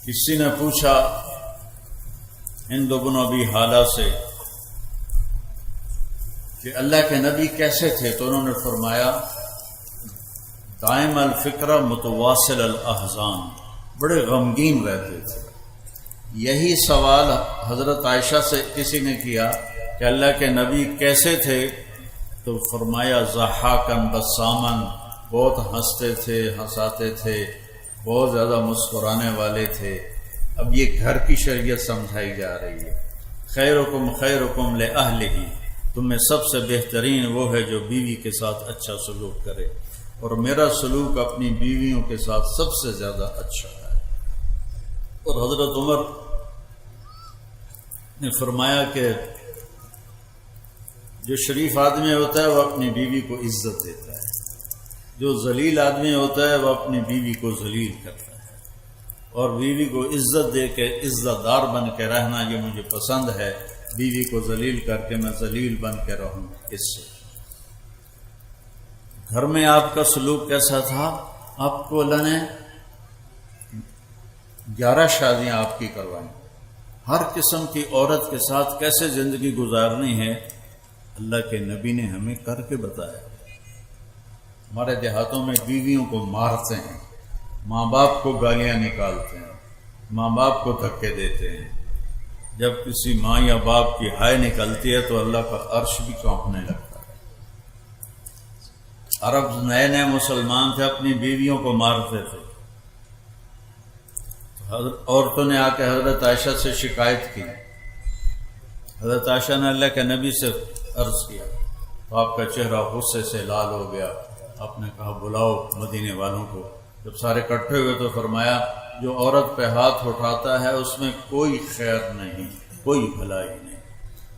کسی نے پوچھا ہند بن ابی حالہ سے کہ اللہ کے نبی کیسے تھے، تو انہوں نے فرمایا دائم الفکر متواصل الاحزان، بڑے غمگین رہتے تھے۔ یہی سوال حضرت عائشہ سے کسی نے کیا کہ اللہ کے نبی کیسے تھے، تو فرمایا ضحاکن بسامن، بہت ہنستے تھے، ہنساتے تھے، بہت زیادہ مسکرانے والے تھے۔ اب یہ گھر کی شریعت سمجھائی جا رہی ہے۔ خیرکم خیرکم لأہلہ، تم میں سب سے بہترین وہ ہے جو بیوی کے ساتھ اچھا سلوک کرے، اور میرا سلوک اپنی بیویوں کے ساتھ سب سے زیادہ اچھا ہے۔ اور حضرت عمر نے فرمایا کہ جو شریف آدمی ہوتا ہے وہ اپنی بیوی کو عزت دیتا ہے، جو ذلیل آدمی ہوتا ہے وہ اپنی بیوی کو ذلیل کرتا ہے، اور بیوی کو عزت دے کے عزت دار بن کے رہنا یہ مجھے پسند ہے، بیوی کو ذلیل کر کے میں ذلیل بن کے رہوں۔ اس سے گھر میں آپ کا سلوک کیسا تھا؟ آپ کو اللہ نے 11 شادیاں آپ کی کروائیں، ہر قسم کی عورت کے ساتھ کیسے زندگی گزارنی ہے اللہ کے نبی نے ہمیں کر کے بتایا۔ ہمارے دیہاتوں میں بیویوں کو مارتے ہیں، ماں باپ کو گالیاں نکالتے ہیں، ماں باپ کو دھکے دیتے ہیں۔ جب کسی ماں یا باپ کی ہائے نکلتی ہے تو اللہ کا عرش بھی کانپنے لگتا ہے۔ عرب نئے نئے مسلمان تھے، اپنی بیویوں کو مارتے تھے۔ عورتوں نے آ کے حضرت عائشہ سے شکایت کی، حضرت عائشہ نے اللہ کے نبی سے عرض کیا تو آپ کا چہرہ غصے سے لال ہو گیا۔ آپ نے کہا بلاؤ مدینے والوں کو۔ جب سارے اکٹھے ہوئے تو فرمایا جو عورت پہ ہاتھ اٹھاتا ہے اس میں کوئی خیر نہیں، کوئی بھلائی نہیں۔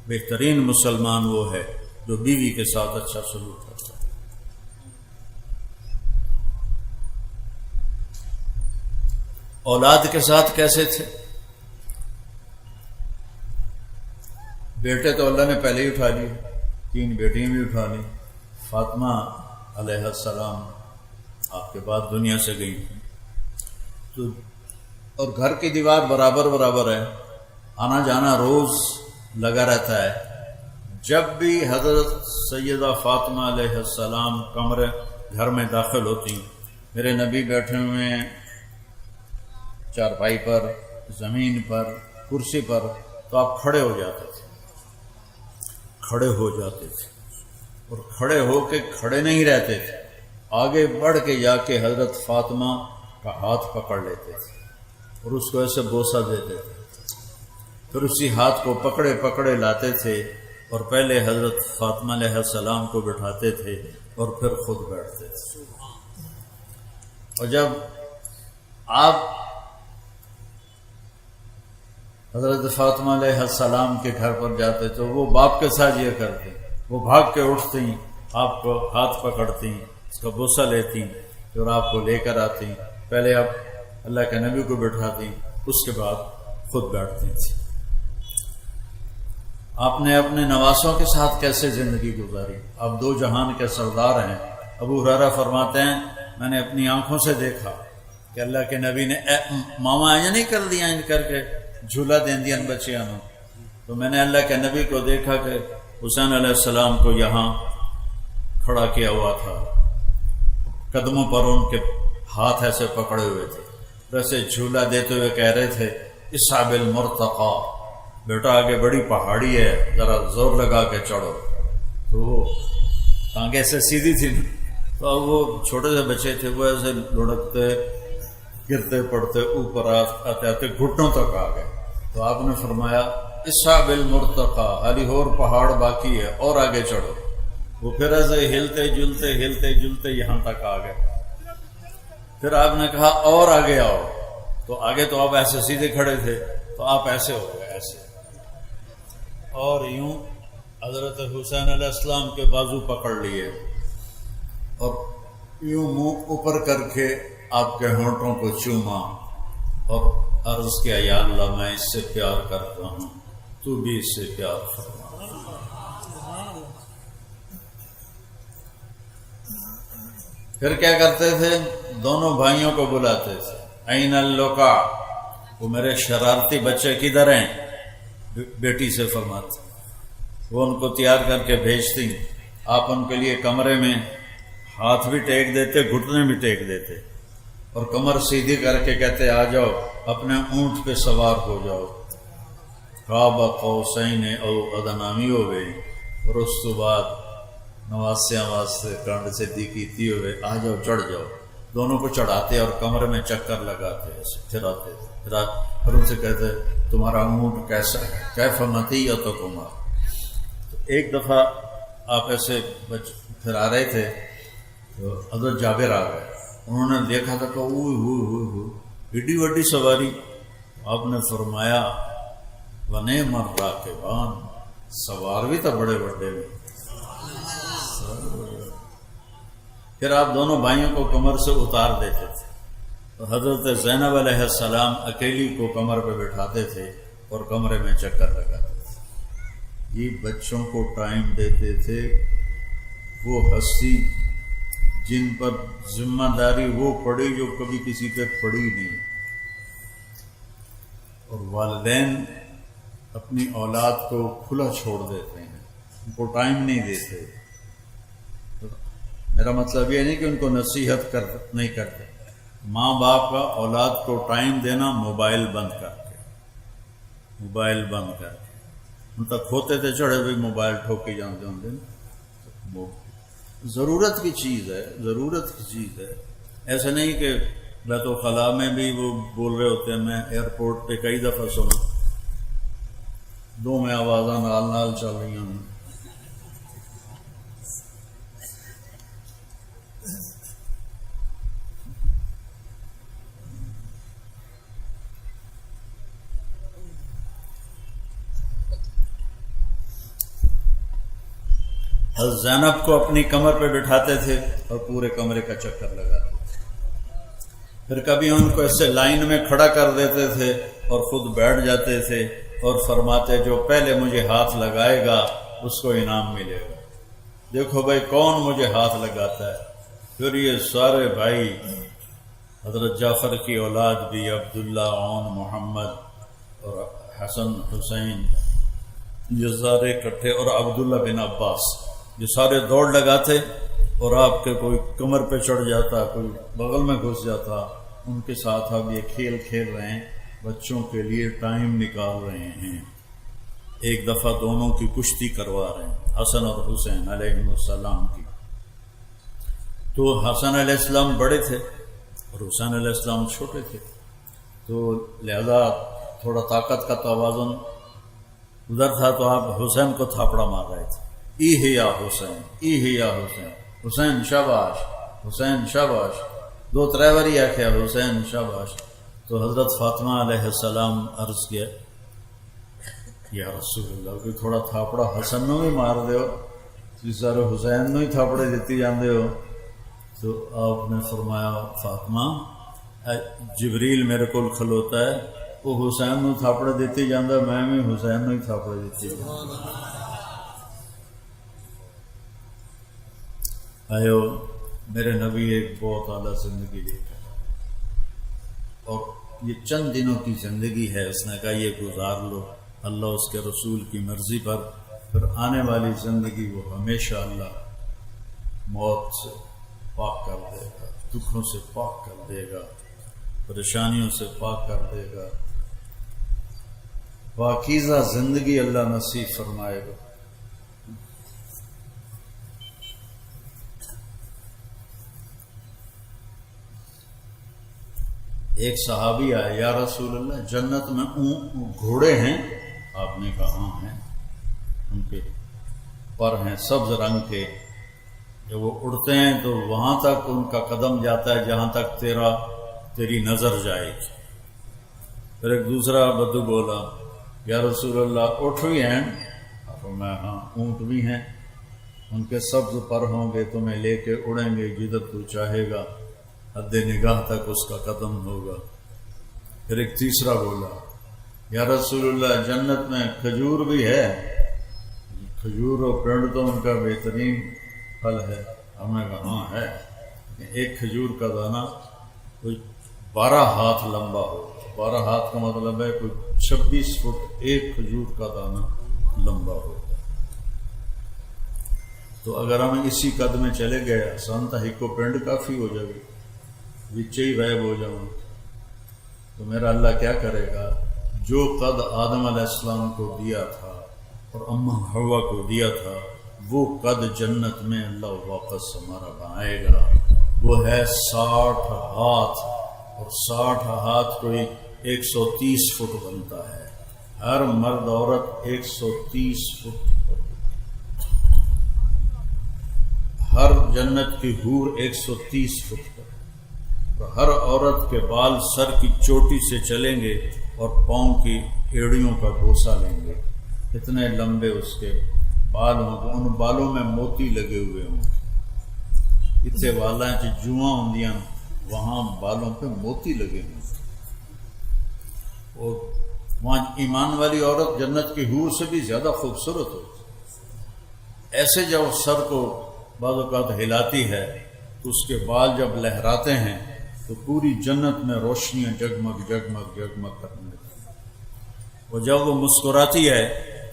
بہترین مسلمان وہ ہے جو بیوی کے ساتھ اچھا سلوک کرتا ہے۔ اولاد کے ساتھ کیسے تھے؟ بیٹے تو اللہ نے پہلے ہی اٹھا لیے، 3 بیٹیاں بھی اٹھا لی۔ فاطمہ علیہ السلام آپ کے بعد دنیا سے گئی تو، اور گھر کی دیوار برابر برابر ہے، آنا جانا روز لگا رہتا ہے۔ جب بھی حضرت سیدہ فاطمہ علیہ السلام کمرے گھر میں داخل ہوتی، میرے نبی بیٹھے ہوئے ہیں چارپائی پر، زمین پر، کرسی پر، تو آپ کھڑے ہو جاتے تھے، کھڑے ہو جاتے تھے، اور کھڑے ہو کے کھڑے نہیں رہتے تھے، آگے بڑھ کے جا کے حضرت فاطمہ کا ہاتھ پکڑ لیتے تھے اور اس کو ایسے بوسہ دیتے تھے، پھر اسی ہاتھ کو پکڑے پکڑے لاتے تھے اور پہلے حضرت فاطمہ علیہ السلام کو بٹھاتے تھے اور پھر خود بیٹھتے تھے۔ اور جب آپ حضرت فاطمہ علیہ السلام کے گھر پر جاتے تو وہ باپ کے ساتھ یہ کرتے، وہ بھاگ کے اٹھتی، آپ کو ہاتھ پکڑتی، اس کا بوسہ لیتی اور آپ کو لے کر آتی۔ پہلے آپ اللہ کے نبی کو بٹھاتی، اس کے بعد خود بیٹھتی تھی۔ آپ نے اپنے نواسوں کے ساتھ کیسے زندگی گزاری؟ آپ 2 جہان کے سردار ہیں۔ ابو ہریرہ فرماتے ہیں میں نے اپنی آنکھوں سے دیکھا کہ اللہ کے نبی نے ماما یہ نہیں کر دیا ان کر کے جھولا دین دیا بچیاں نے، تو میں نے اللہ کے نبی کو دیکھا کہ حسین علیہ السلام کو یہاں کھڑا کیا ہوا تھا، قدموں پر ان کے ہاتھ ایسے پکڑے ہوئے تھے، ویسے جھولا دیتے ہوئے کہہ رہے تھے اصحاب المرتقى، بیٹا آگے بڑی پہاڑی ہے، ذرا زور لگا کے چڑھو۔ تو وہ ٹانگیں سے سیدھی تھی، تو اب وہ چھوٹے سے بچے تھے، وہ ایسے لڑکتے گرتے پڑتے اوپر آتے آتے گھٹنوں تک آ گئے۔ تو آپ نے فرمایا اصحاب المرتقى، علی اور پہاڑ باقی ہے اور آگے چڑھو۔ وہ پھر ایسے ہلتے جلتے یہاں تک آ گئے۔ پھر آپ نے کہا اور آگے آؤ، تو آگے تو آپ ایسے سیدھے کھڑے تھے، تو آپ ایسے ہو گئے ایسے، اور یوں حضرت حسین علیہ السلام کے بازو پکڑ لیے اور یوں منہ اوپر کر کے آپ کے ہونٹوں کو چوما اور عرض کیا یا اللہ میں اس سے پیار کرتا ہوں، تو بھی اس سے پیار فرما۔ پھر کیا کرتے تھے؟ دونوں بھائیوں کو بلاتے تھے، این اللقا، وہ میرے شرارتی بچے کدھر ہیں؟ بیٹی سے فرماتے، وہ ان کو تیار کر کے بھیجتی، آپ ان کے لیے کمرے میں ہاتھ بھی ٹیک دیتے، گھٹنے بھی ٹیک دیتے، اور کمر سیدھی کر کے کہتے آ جاؤ، اپنے اونٹ پہ سوار ہو جاؤ، قاب قوسین او ادنی ہو گئی، اور اس کے بعد نواسیاں واسطے کنڈ سے دی کیتی ہوئے آ جاؤ، چڑھ جاؤ۔ دونوں کو چڑھاتے اور کمرے میں چکر لگاتے، پھراتے، پھر ان سے کہتے تمہارا اونٹ کیسا ہے، کیف مطیتکما۔ ایک دفعہ آپ ایسے پھرا رہے تھے تو حضرت جابر آ گئے، انہوں نے دیکھا تھا کہ ایڈی وڈی سواری۔ آپ نے فرمایا ونعم الراکبان، سوار بھی تو بڑے بڑے بھی۔ پھر آپ دونوں بھائیوں کو کمر سے اتار دیتے تھے، حضرت زینب علیہ السلام اکیلی کو کمر پہ بٹھاتے تھے اور کمرے میں چکر لگاتے تھے. یہ بچوں کو ٹائم دیتے تھے. وہ ہستی جن پر ذمہ داری وہ پڑی جو کبھی کسی پہ پڑی نہیں. اور والدین اپنی اولاد کو کھلا چھوڑ دیتے ہیں، ان کو ٹائم نہیں دیتے. میرا مطلب یہ نہیں کہ ان کو نصیحت نہیں کرتے. ماں باپ کا اولاد کو ٹائم دینا موبائل بند کر کے ان تک ہوتے تھے چڑھے بھی موبائل ٹھوکی جانتے ہوں گے. ضرورت کی چیز ہے. ایسا نہیں کہ بیت الخلاء میں بھی وہ بول رہے ہوتے ہیں. میں ایئرپورٹ پہ کئی دفعہ سنا دو میں آوازاں نال چل رہی ہیں. حضرت زینب کو اپنی کمر پہ بٹھاتے تھے اور پورے کمرے کا چکر لگاتے تھے. پھر کبھی ان کو ایسے لائن میں کھڑا کر دیتے تھے اور خود بیٹھ جاتے تھے اور فرماتے جو پہلے مجھے ہاتھ لگائے گا اس کو انعام ملے گا. دیکھو بھائی کون مجھے ہاتھ لگاتا ہے. پھر یہ سارے بھائی حضرت جعفر کی اولاد بھی عبداللہ، عون، محمد اور حسن، حسین، یہ سارے اکٹھے، اور عبداللہ بن عباس، یہ سارے دوڑ لگاتے اور آپ کے کوئی کمر پہ چڑھ جاتا، کوئی بغل میں گھس جاتا. ان کے ساتھ اب یہ کھیل کھیل رہے ہیں، بچوں کے لیے ٹائم نکال رہے ہیں. ایک دفعہ دونوں کی کشتی کروا رہے ہیں، حسن اور حسین علیہ السلام کی. تو حسن علیہ السلام بڑے تھے اور حسین علیہ السلام چھوٹے تھے، تو لہذا تھوڑا طاقت کا توازن ادھر تھا. تو آپ حسین کو تھاپڑا مار رہے تھے. یا حسین، یا حسین، حسین شاباش، حسین شاباش. دو ترے باری آخیا حسین شاباش. تو حضرت فاطمہ علیہ السلام عرض کیا یا رسول اللہ کوئی تھوڑا تھاپڑا حسن نو بھی مار دیو، سارے حسین نو ہی تھاپڑے دیتی جاندے ہو. تو آپ نے فرمایا فاطمہ جبریل میرے کو کھلوتا ہے، وہ حسین نو تھاپڑے دیتی جاندہ، میں بھی حسین نو ہی تھاپڑے دیتی جاندہ. آئیو میرے نبی ایک بہت اعلیٰ زندگی لے کر، اور یہ چند دنوں کی زندگی ہے. اس نے کہا یہ گزار لو اللہ اس کے رسول کی مرضی پر، پھر آنے والی زندگی وہ ہمیشہ اللہ موت سے پاک کر دے گا، دکھوں سے پاک کر دے گا، پریشانیوں سے پاک کر دے گا. پاکیزہ زندگی اللہ نصیب فرمائے گا. ایک صحابی آئے، یا رسول اللہ جنت میں گھوڑے ہیں؟ آپ نے کہا ہاں ہیں. ان کے پر ہیں سبز رنگ کے، جب وہ اڑتے ہیں تو وہاں تک ان کا قدم جاتا ہے جہاں تک تیری نظر جائے گی. پھر ایک دوسرا بدو بولا یا رسول اللہ اونٹ بھی ہیں؟ میں ہاں اونٹ بھی ہیں، ان کے سبز پر ہوں گے، تمہیں لے کے اڑیں گے جدھر تو چاہے گا، حد نگاہ تک اس کا قدم ہوگا. پھر ایک تیسرا بولا یا رسول اللہ جنت میں کھجور بھی ہے؟ کھجور اور پرند تو ان کا بہترین پھل ہے. ہم نے کہا ہاں ہے. ایک کھجور کا دانہ کوئی 12 ہاتھ لمبا ہو. 12 ہاتھ کا مطلب ہے کوئی 26 فٹ ایک کھجور کا دانہ لمبا ہو. تو اگر ہم اسی قد میں چلے گئے آسان تھا، ہی کو پرند کافی ہو جائے گی، بچے ہی غائب ہو جاؤں. تو میرا اللہ کیا کرے گا؟ جو قد آدم علیہ السلام کو دیا تھا اور اماں حوا کو دیا تھا، وہ قد جنت میں اللہ واپس ہمارا بنائے گا. وہ ہے 60 ہاتھ، اور 60 ہاتھ کوئی 130 فٹ بنتا ہے. ہر مرد عورت 130 فٹ، ہر جنت کی حور 130 فٹ پر. ہر عورت کے بال سر کی چوٹی سے چلیں گے اور پاؤں کی ایڑیوں کا بوسہ لیں گے. اتنے لمبے اس کے بال ہوں گے، ان بالوں میں موتی لگے ہوئے ہوں گے. اتنے والاں چ جواں ہوندیاں وہاں بالوں پہ موتی لگے ہوں، اور وہاں ایمان والی عورت جنت کی حور سے بھی زیادہ خوبصورت ہوتی، ایسے جب سر کو بعض اوقات ہلاتی ہے تو اس کے بال جب لہراتے ہیں تو پوری جنت میں روشنیاں جگمگ جگمگ جگمگ کرنے لگتی ہیں، اور جب وہ مسکراتی ہے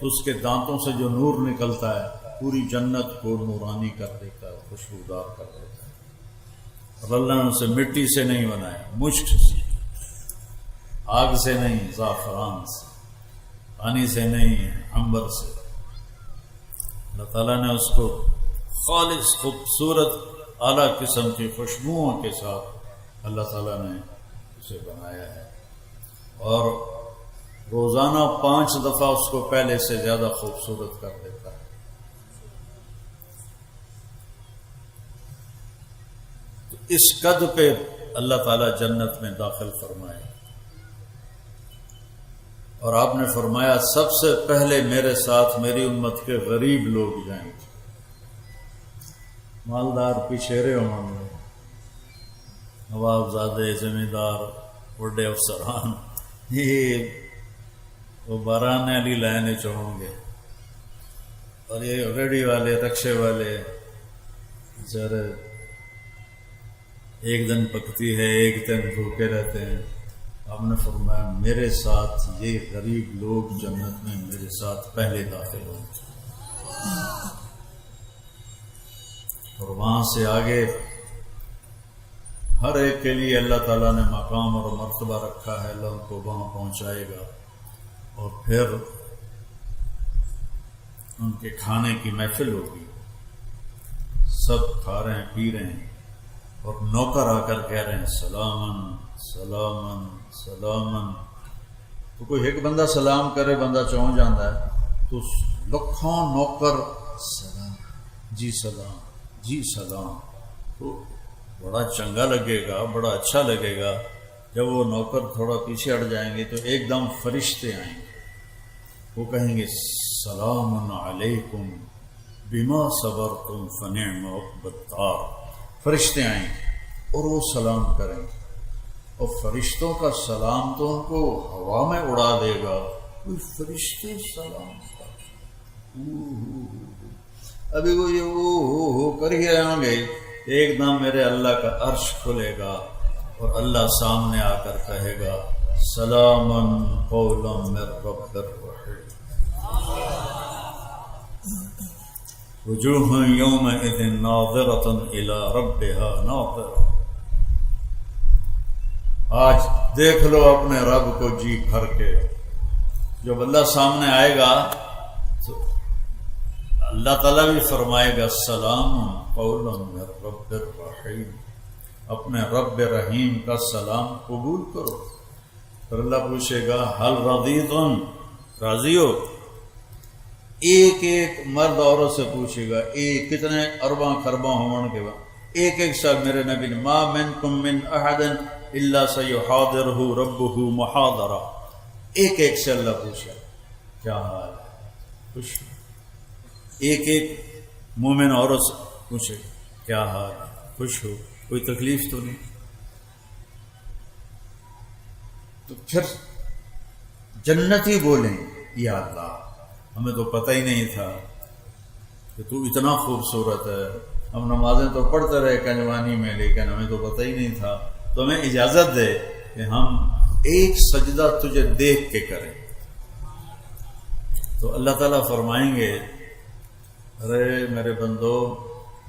تو اس کے دانتوں سے جو نور نکلتا ہے پوری جنت کو نورانی کر دیتا ہے، خوشبودار کر دیتا ہے۔ اور اللہ نے اسے مٹی سے نہیں بنایا، مشک سے، آگ سے نہیں، زعفران سے، پانی سے نہیں، عنبر سے۔ اللہ تعالیٰ نے اس کو خالص خوبصورت اعلیٰ قسم کی خوشبوؤں کے ساتھ اللہ تعالیٰ نے اسے بنایا ہے، اور روزانہ 5 دفعہ اس کو پہلے سے زیادہ خوبصورت کر دیتا ہے۔ تو اس قد پہ اللہ تعالیٰ جنت میں داخل فرمائے، اور آپ نے فرمایا سب سے پہلے میرے ساتھ میری امت کے غریب لوگ جائیں گے، مالدار پچھیرے ہوں گے، نواب زادے، زمیندار، بڑے افسران، یہ وہ باران علی لائنیں ہوں گے، اور یہ ریڑھی والے، رکشے والے بیچارے ایک دن پکتی ہے ایک دن بھوکے رہتے ہیں۔ آپ نے فرمایا میرے ساتھ یہ غریب لوگ جنت میں میرے ساتھ پہلے داخل ہوں گے، اور وہاں سے آگے ہر ایک کے لیے اللہ تعالیٰ نے مقام اور مرتبہ رکھا ہے، اللہ ان کو وہاں پہنچائے گا، اور پھر ان کے کھانے کی محفل ہوگی، سب کھا رہے ہیں پی رہے ہیں، اور نوکر آ کر کہہ رہے ہیں سلامن سلامن سلامن۔ تو کوئی ایک بندہ سلام کرے بندہ چون جاتا ہے، تو لکھوں نوکر سلام، جی سلام، جی سلام، تو بڑا چنگا لگے گا، بڑا اچھا لگے گا۔ جب وہ نوکر تھوڑا پیچھے ہٹ جائیں گے تو ایک دم فرشتے آئیں گے، وہ کہیں گے سلام علیکم بما صبرتم فنعم عقبی الدار۔ فرشتے آئیں گے اور وہ سلام کریں گے، اور فرشتوں کا سلام تو ان کو ہوا میں اڑا دے گا، کوئی فرشتے سلام کر، ابھی وہ یہ ہو کر ہی رہیں گے، ایک دم میرے اللہ کا عرش کھلے گا اور اللہ سامنے آ کر کہے گا سلامن قولا من رب الرحیم، وجوہ یومئذ ناظرۃ الی ربها ناظرۃ۔ آج دیکھ لو اپنے رب کو جی بھر کے، جب اللہ سامنے آئے گا تو اللہ تعالیٰ بھی فرمائے گا سلام قولا من رب الرحیم، اپنے رب رحیم کا سلام قبول کرو۔ پھر اللہ پوچھے گا حل رضیتم، راضی ہو؟ ایک ایک مرد عورت سے پوچھے گا، ایک کتنے ارباں خرباں ہون کے بعد ایک ایک سال میرے نبی نے ما منکم من احد الا سیحاضرہ ربہ محاضرہ، ایک ایک سے اللہ پوچھا کیا حال ہے، خوش ہو؟ ایک ایک مومن عورت سے پوچھے کیا حال ہے، خوش ہو، کوئی تکلیف تو نہیں؟ تو پھر جنتی بولیں یا اللہ ہمیں تو پتہ ہی نہیں تھا کہ تو اتنا خوبصورت ہے، ہم نمازیں تو پڑھتے رہے کنجوانی میں لیکن ہمیں تو پتہ ہی نہیں تھا، تو ہمیں اجازت دے کہ ہم ایک سجدہ تجھے دیکھ کے کریں۔ تو اللہ تعالیٰ فرمائیں گے ارے میرے بندو،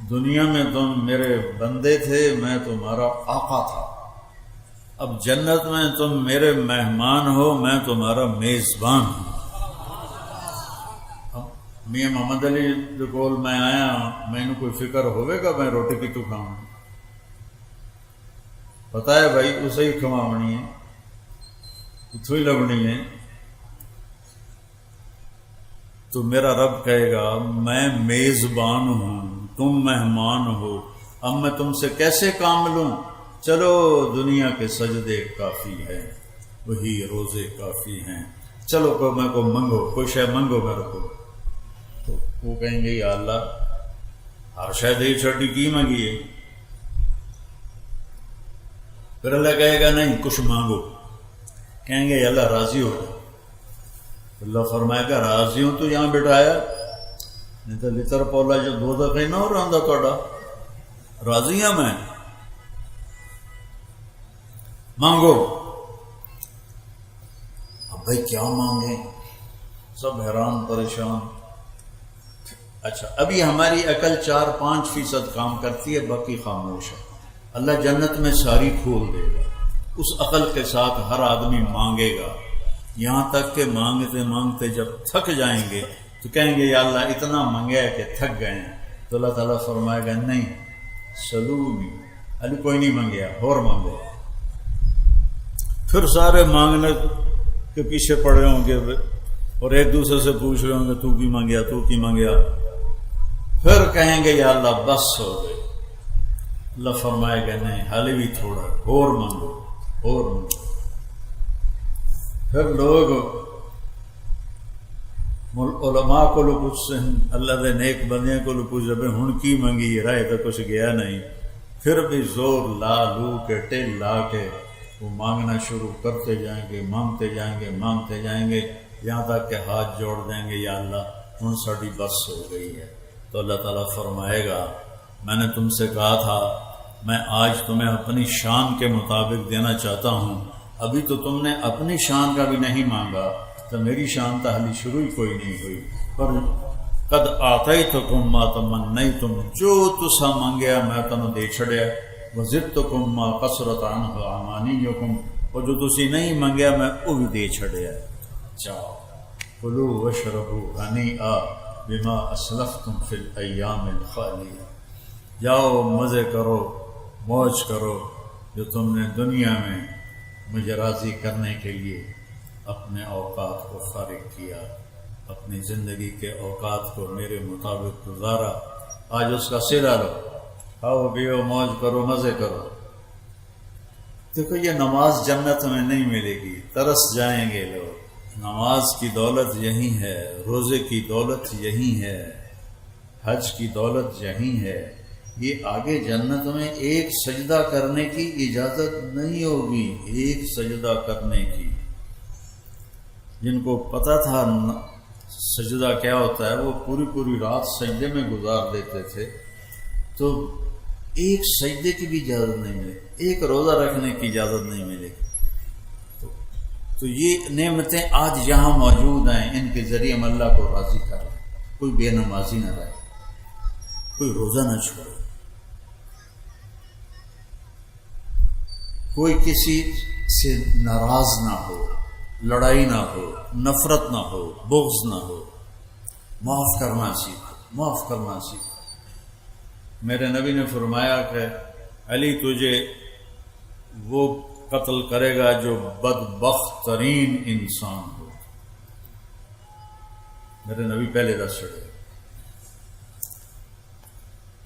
دنیا میں تم میرے بندے تھے، میں تمہارا آقا تھا، اب جنت میں تم میرے مہمان ہو، میں تمہارا میزبان ہوں۔ میاں محمد علی جو کول میں آیا میں نے کوئی فکر ہوئے گا میں روٹی کی تو کھاؤں، پتہ ہے بھائی اسے ہی کھوانی ہے، اتو ہی لبنی ہے، تو میرا رب کہے گا میں میزبان ہوں، تم مہمان ہو، اب میں تم سے کیسے کام لوں؟ چلو دنیا کے سجدے کافی ہیں، وہی روزے کافی ہیں، چلو میں کو منگو، کوئی شے منگو میرے کو۔ تو وہ کہیں گے یا اللہ ہر شے دی چھوٹی کی منگی ہے، پھر اللہ کہے گا نہیں کچھ مانگو، کہیں گے اللہ راضی ہو جائے، اللہ فرمائے گا راضی ہوں تو یہاں بٹھایا، نہیں تو لطر پولا جو دو دفعہ نہ ہو رہا تھوڑا، راضی ہوں میں، مانگو۔ اب بھائی کیا مانگیں، سب حیران پریشان۔ اچھا ابھی ہماری عقل 4-5% کام کرتی ہے، باقی خاموش ہے۔ اللہ جنت میں ساری کھول دے گا، اس عقل کے ساتھ ہر آدمی مانگے گا، یہاں تک کہ مانگتے مانگتے جب تھک جائیں گے تو کہیں گے یا اللہ اتنا مانگا ہے کہ تھک گئے ہیں، تو اللہ تعالیٰ فرمائے گا نہیں سلونی، ابھی کوئی نہیں مانگیا اور مانگو۔ پھر سارے مانگنے کے پیچھے پڑے ہوں گے اور ایک دوسرے سے پوچھ رہے ہوں گے تو کی مانگیا، تو کی مانگیا، پھر کہیں گے یا اللہ بس ہو گئے، اللہ فرمائے گا نہیں حالی بھی تھوڑا اور مانگو اور مانگو۔ پھر لوگ علماء کو پوچھتے ہیں، اللہ دے نیک بندیاں کو پوچھتے ہیں ہن کی منگی، رائے تو کچھ گیا نہیں، پھر بھی زور لا لو کے ٹل لا کے وہ مانگنا شروع کرتے جائیں گے، مانگتے جائیں گے، مانگتے جائیں گے، یہاں تک کہ ہاتھ جوڑ دیں گے یا اللہ ہن ساڈی بس ہو گئی ہے۔ تو اللہ تعالیٰ فرمائے گا میں نے تم سے کہا تھا میں آج تمہیں اپنی شان کے مطابق دینا چاہتا ہوں، ابھی تو تم نے اپنی شان کا بھی نہیں مانگا، تو میری شان تو حالی شروع ہی کوئی نہیں ہوئی۔ پر قد آتیتکم ما تمنیتم، جو تسا منگیا میں تنوں دے چھڑیا، وزدتکم ما قصرت عنہ امانیکم، اور جو تسی نہیں منگیا میں وہ بھی دے چھڑیا۔ جاؤ کلوا واشربوا ہنیئا بما اسلفتم فی الایام الخالیہ، جاؤ مزے کرو موج کرو جو تم نے دنیا میں مجھے راضی کرنے کے لیے اپنے اوقات کو فارغ کیا، اپنی زندگی کے اوقات کو میرے مطابق گزارا، آج اس کا صلہ لو، کھاؤ پیو موج کرو مزے کرو۔ دیکھو یہ نماز جنت میں نہیں ملے گی، ترس جائیں گے لوگ، نماز کی دولت یہی ہے، روزے کی دولت یہی ہے، حج کی دولت یہی ہے، یہ آگے جنت میں ایک سجدہ کرنے کی اجازت نہیں ہوگی، ایک سجدہ کرنے کی۔ جن کو پتہ تھا سجدہ کیا ہوتا ہے وہ پوری پوری رات سجدے میں گزار دیتے تھے، تو ایک سجدے کی بھی اجازت نہیں ملے، ایک روزہ رکھنے کی اجازت نہیں ملے گی۔ تو یہ نعمتیں آج یہاں موجود ہیں، ان کے ذریعے ہم اللہ کو راضی کر لیں، کوئی بے نمازی نہ رہے، کوئی روزہ نہ چھوڑے، کوئی کسی سے ناراض نہ ہو، لڑائی نہ ہو، نفرت نہ ہو، بغض نہ ہو، معاف کرنا سیکھو، معاف کرنا سیکھو۔ میرے نبی نے فرمایا کہ علی تجھے وہ قتل کرے گا جو بدبخت ترین انسان ہو، میرے نبی پہلے دس چھڑے۔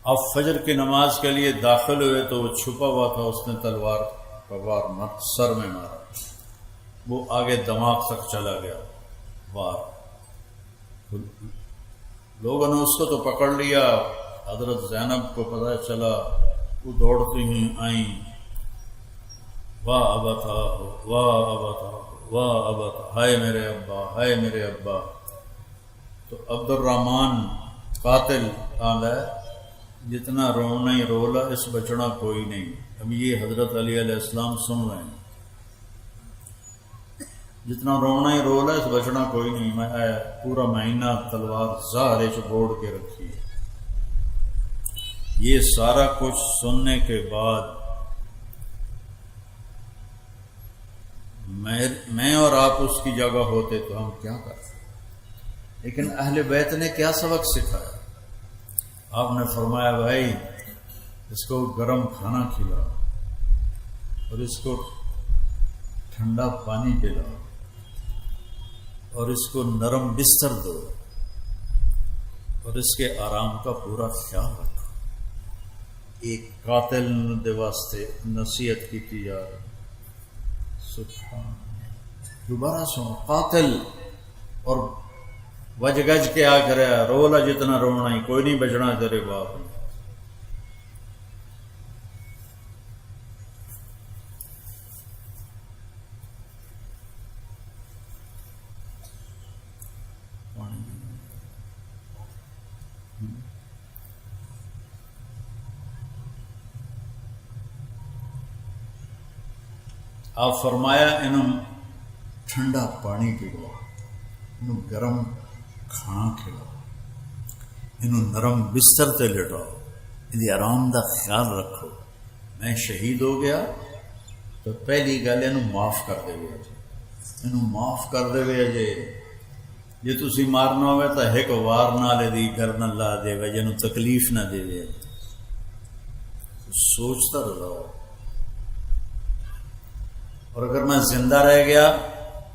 اب فجر کی نماز کے لیے داخل ہوئے تو وہ چھپا ہوا تھا، اس نے تلوار کا وار سر میں مارا، وہ آگے دماغ تک چلا گیا وار، لوگوں نے اس کو تو پکڑ لیا، حضرت زینب کو پتہ چلا، وہ دوڑتی ہی آئیں، واہ ابتا واہ ابتا واہ ابتا، ہائے میرے ابا ہائے میرے ابا۔ تو عبد الرحمن قاتل آلہ جتنا رونا ہی رولا اس بچڑا کوئی نہیں۔ اب یہ حضرت علی علیہ السلام سن رہے ہیں، جتنا رونا ہی رولا اس بچڑا کوئی نہیں، میں پورا مہینہ تلوار زہرے چبوڑ کے رکھی ہے۔ یہ سارا کچھ سننے کے بعد میں اور آپ اس کی جگہ ہوتے تو ہم کیا کرتے؟ لیکن اہل بیت نے کیا سبق سکھایا؟ آپ نے فرمایا بھائی اس کو گرم کھانا کھلاؤ اور اس کو ٹھنڈا پانی پلاؤ اور اس کو نرم بستر دو اور اس کے آرام کا پورا خیال رکھو۔ ایک قاتل دے واسطے نصیحت کی تجارت، سبحان، دوبارہ سنو، قاتل اور وج گج کے آ کر رولا جتنا رونا ہی، کوئی نہیں بچنا تیرے باپ نے۔ آپ فرمایا انہوں ٹھنڈا پانی پلاؤ، انہوں گرم کھانا کھلاؤ، انہوں نرم بستر تے لٹاؤ، ان آرام دا خیال رکھو۔ میں شہید ہو گیا تو پہلی گل انہوں معاف کر دے گے، انہوں معاف کر دے جے جی تسی مارنا ہوئے تو ایک وار نالے دی گردن لا دے گا، جنہوں تکلیف نہ دے دے۔ سوچتا رہو، اور اگر میں زندہ رہ گیا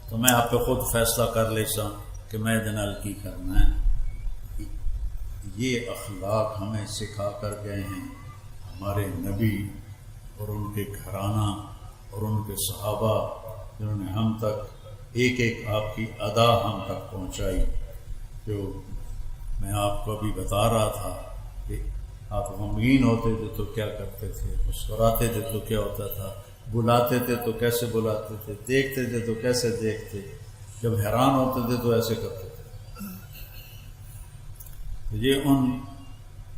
تو میں آپ پہ خود فیصلہ کر لیسا کہ میں دنال کی کرنا ہے۔ یہ اخلاق ہمیں سکھا کر گئے ہیں ہمارے نبی اور ان کے گھرانہ اور ان کے صحابہ، جنہوں نے ہم تک ایک ایک آپ کی ادا ہم تک پہنچائی۔ جو میں آپ کو ابھی بتا رہا تھا کہ آپ غمگین ہوتے تھے تو کیا کرتے تھے، مسکراتے تھے تو کیا ہوتا تھا، بلاتے تھے تو کیسے بلاتے تھے، دیکھتے تھے تو کیسے دیکھتے، جب حیران ہوتے تھے تو ایسے کرتے تھے۔ یہ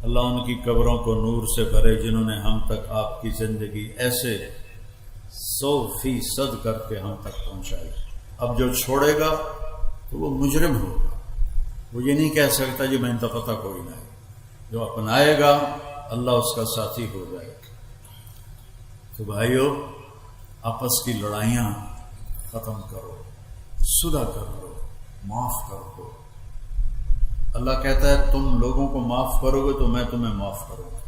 اللہ ان کی قبروں کو نور سے بھرے جنہوں نے ہم تک آپ کی زندگی ایسے 100% کر کے ہم تک پہنچائی۔ اب جو چھوڑے گا تو وہ مجرم ہوگا، وہ یہ نہیں کہہ سکتا جی میں تو پتہ کوئی نہیں۔ جو اپنائے گا اللہ اس کا ساتھی ہو جائے گا۔ تو بھائیو، آپس کی لڑائیاں ختم کرو، صلح کر لو، معاف کر دو۔ اللہ کہتا ہے تم لوگوں کو معاف کرو گے تو میں تمہیں معاف کروں گا۔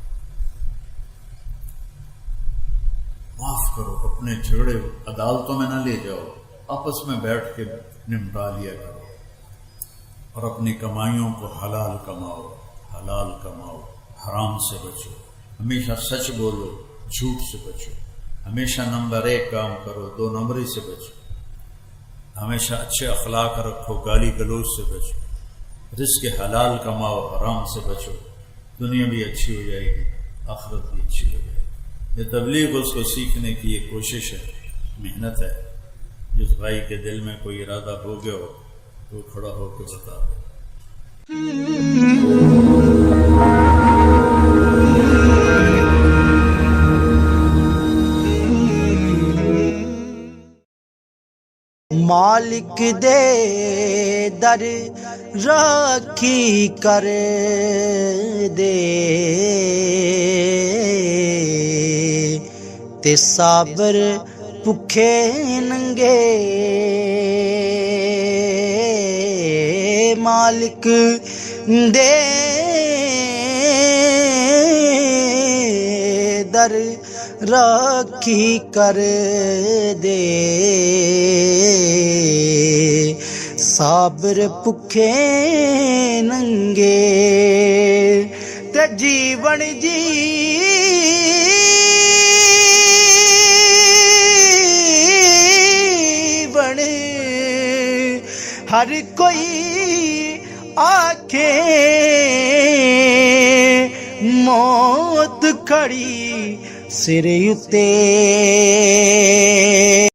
معاف کرو، اپنے جھگڑے عدالتوں میں نہ لے جاؤ، آپس میں بیٹھ کے نمٹا لیا کرو، اور اپنی کمائیوں کو حلال کماؤ، حلال کماؤ، حرام سے بچو، ہمیشہ سچ بولو، جھوٹ سے بچو، ہمیشہ نمبر 1 کام کرو، 2 نمبری سے بچو، ہمیشہ اچھے اخلاق رکھو، گالی گلوچ سے بچو، رزق حلال کماؤ، حرام سے بچو، دنیا بھی اچھی ہو جائے گی، آخرت بھی اچھی ہو جائے گی۔ یہ تبلیغ اس کو سیکھنے کی یہ کوشش ہے، محنت ہے۔ جس بھائی کے دل میں کوئی ارادہ ہو گیا ہو تو کھڑا ہو کے بتا دو۔ مالک دے در راکھی کر دے تے صابر بھکھے ننگے، مالک دے در راکھی کر دے صابر بھکھے ننگے، تے جیون ہر کوئی آکھے موت کھڑی سر اتے۔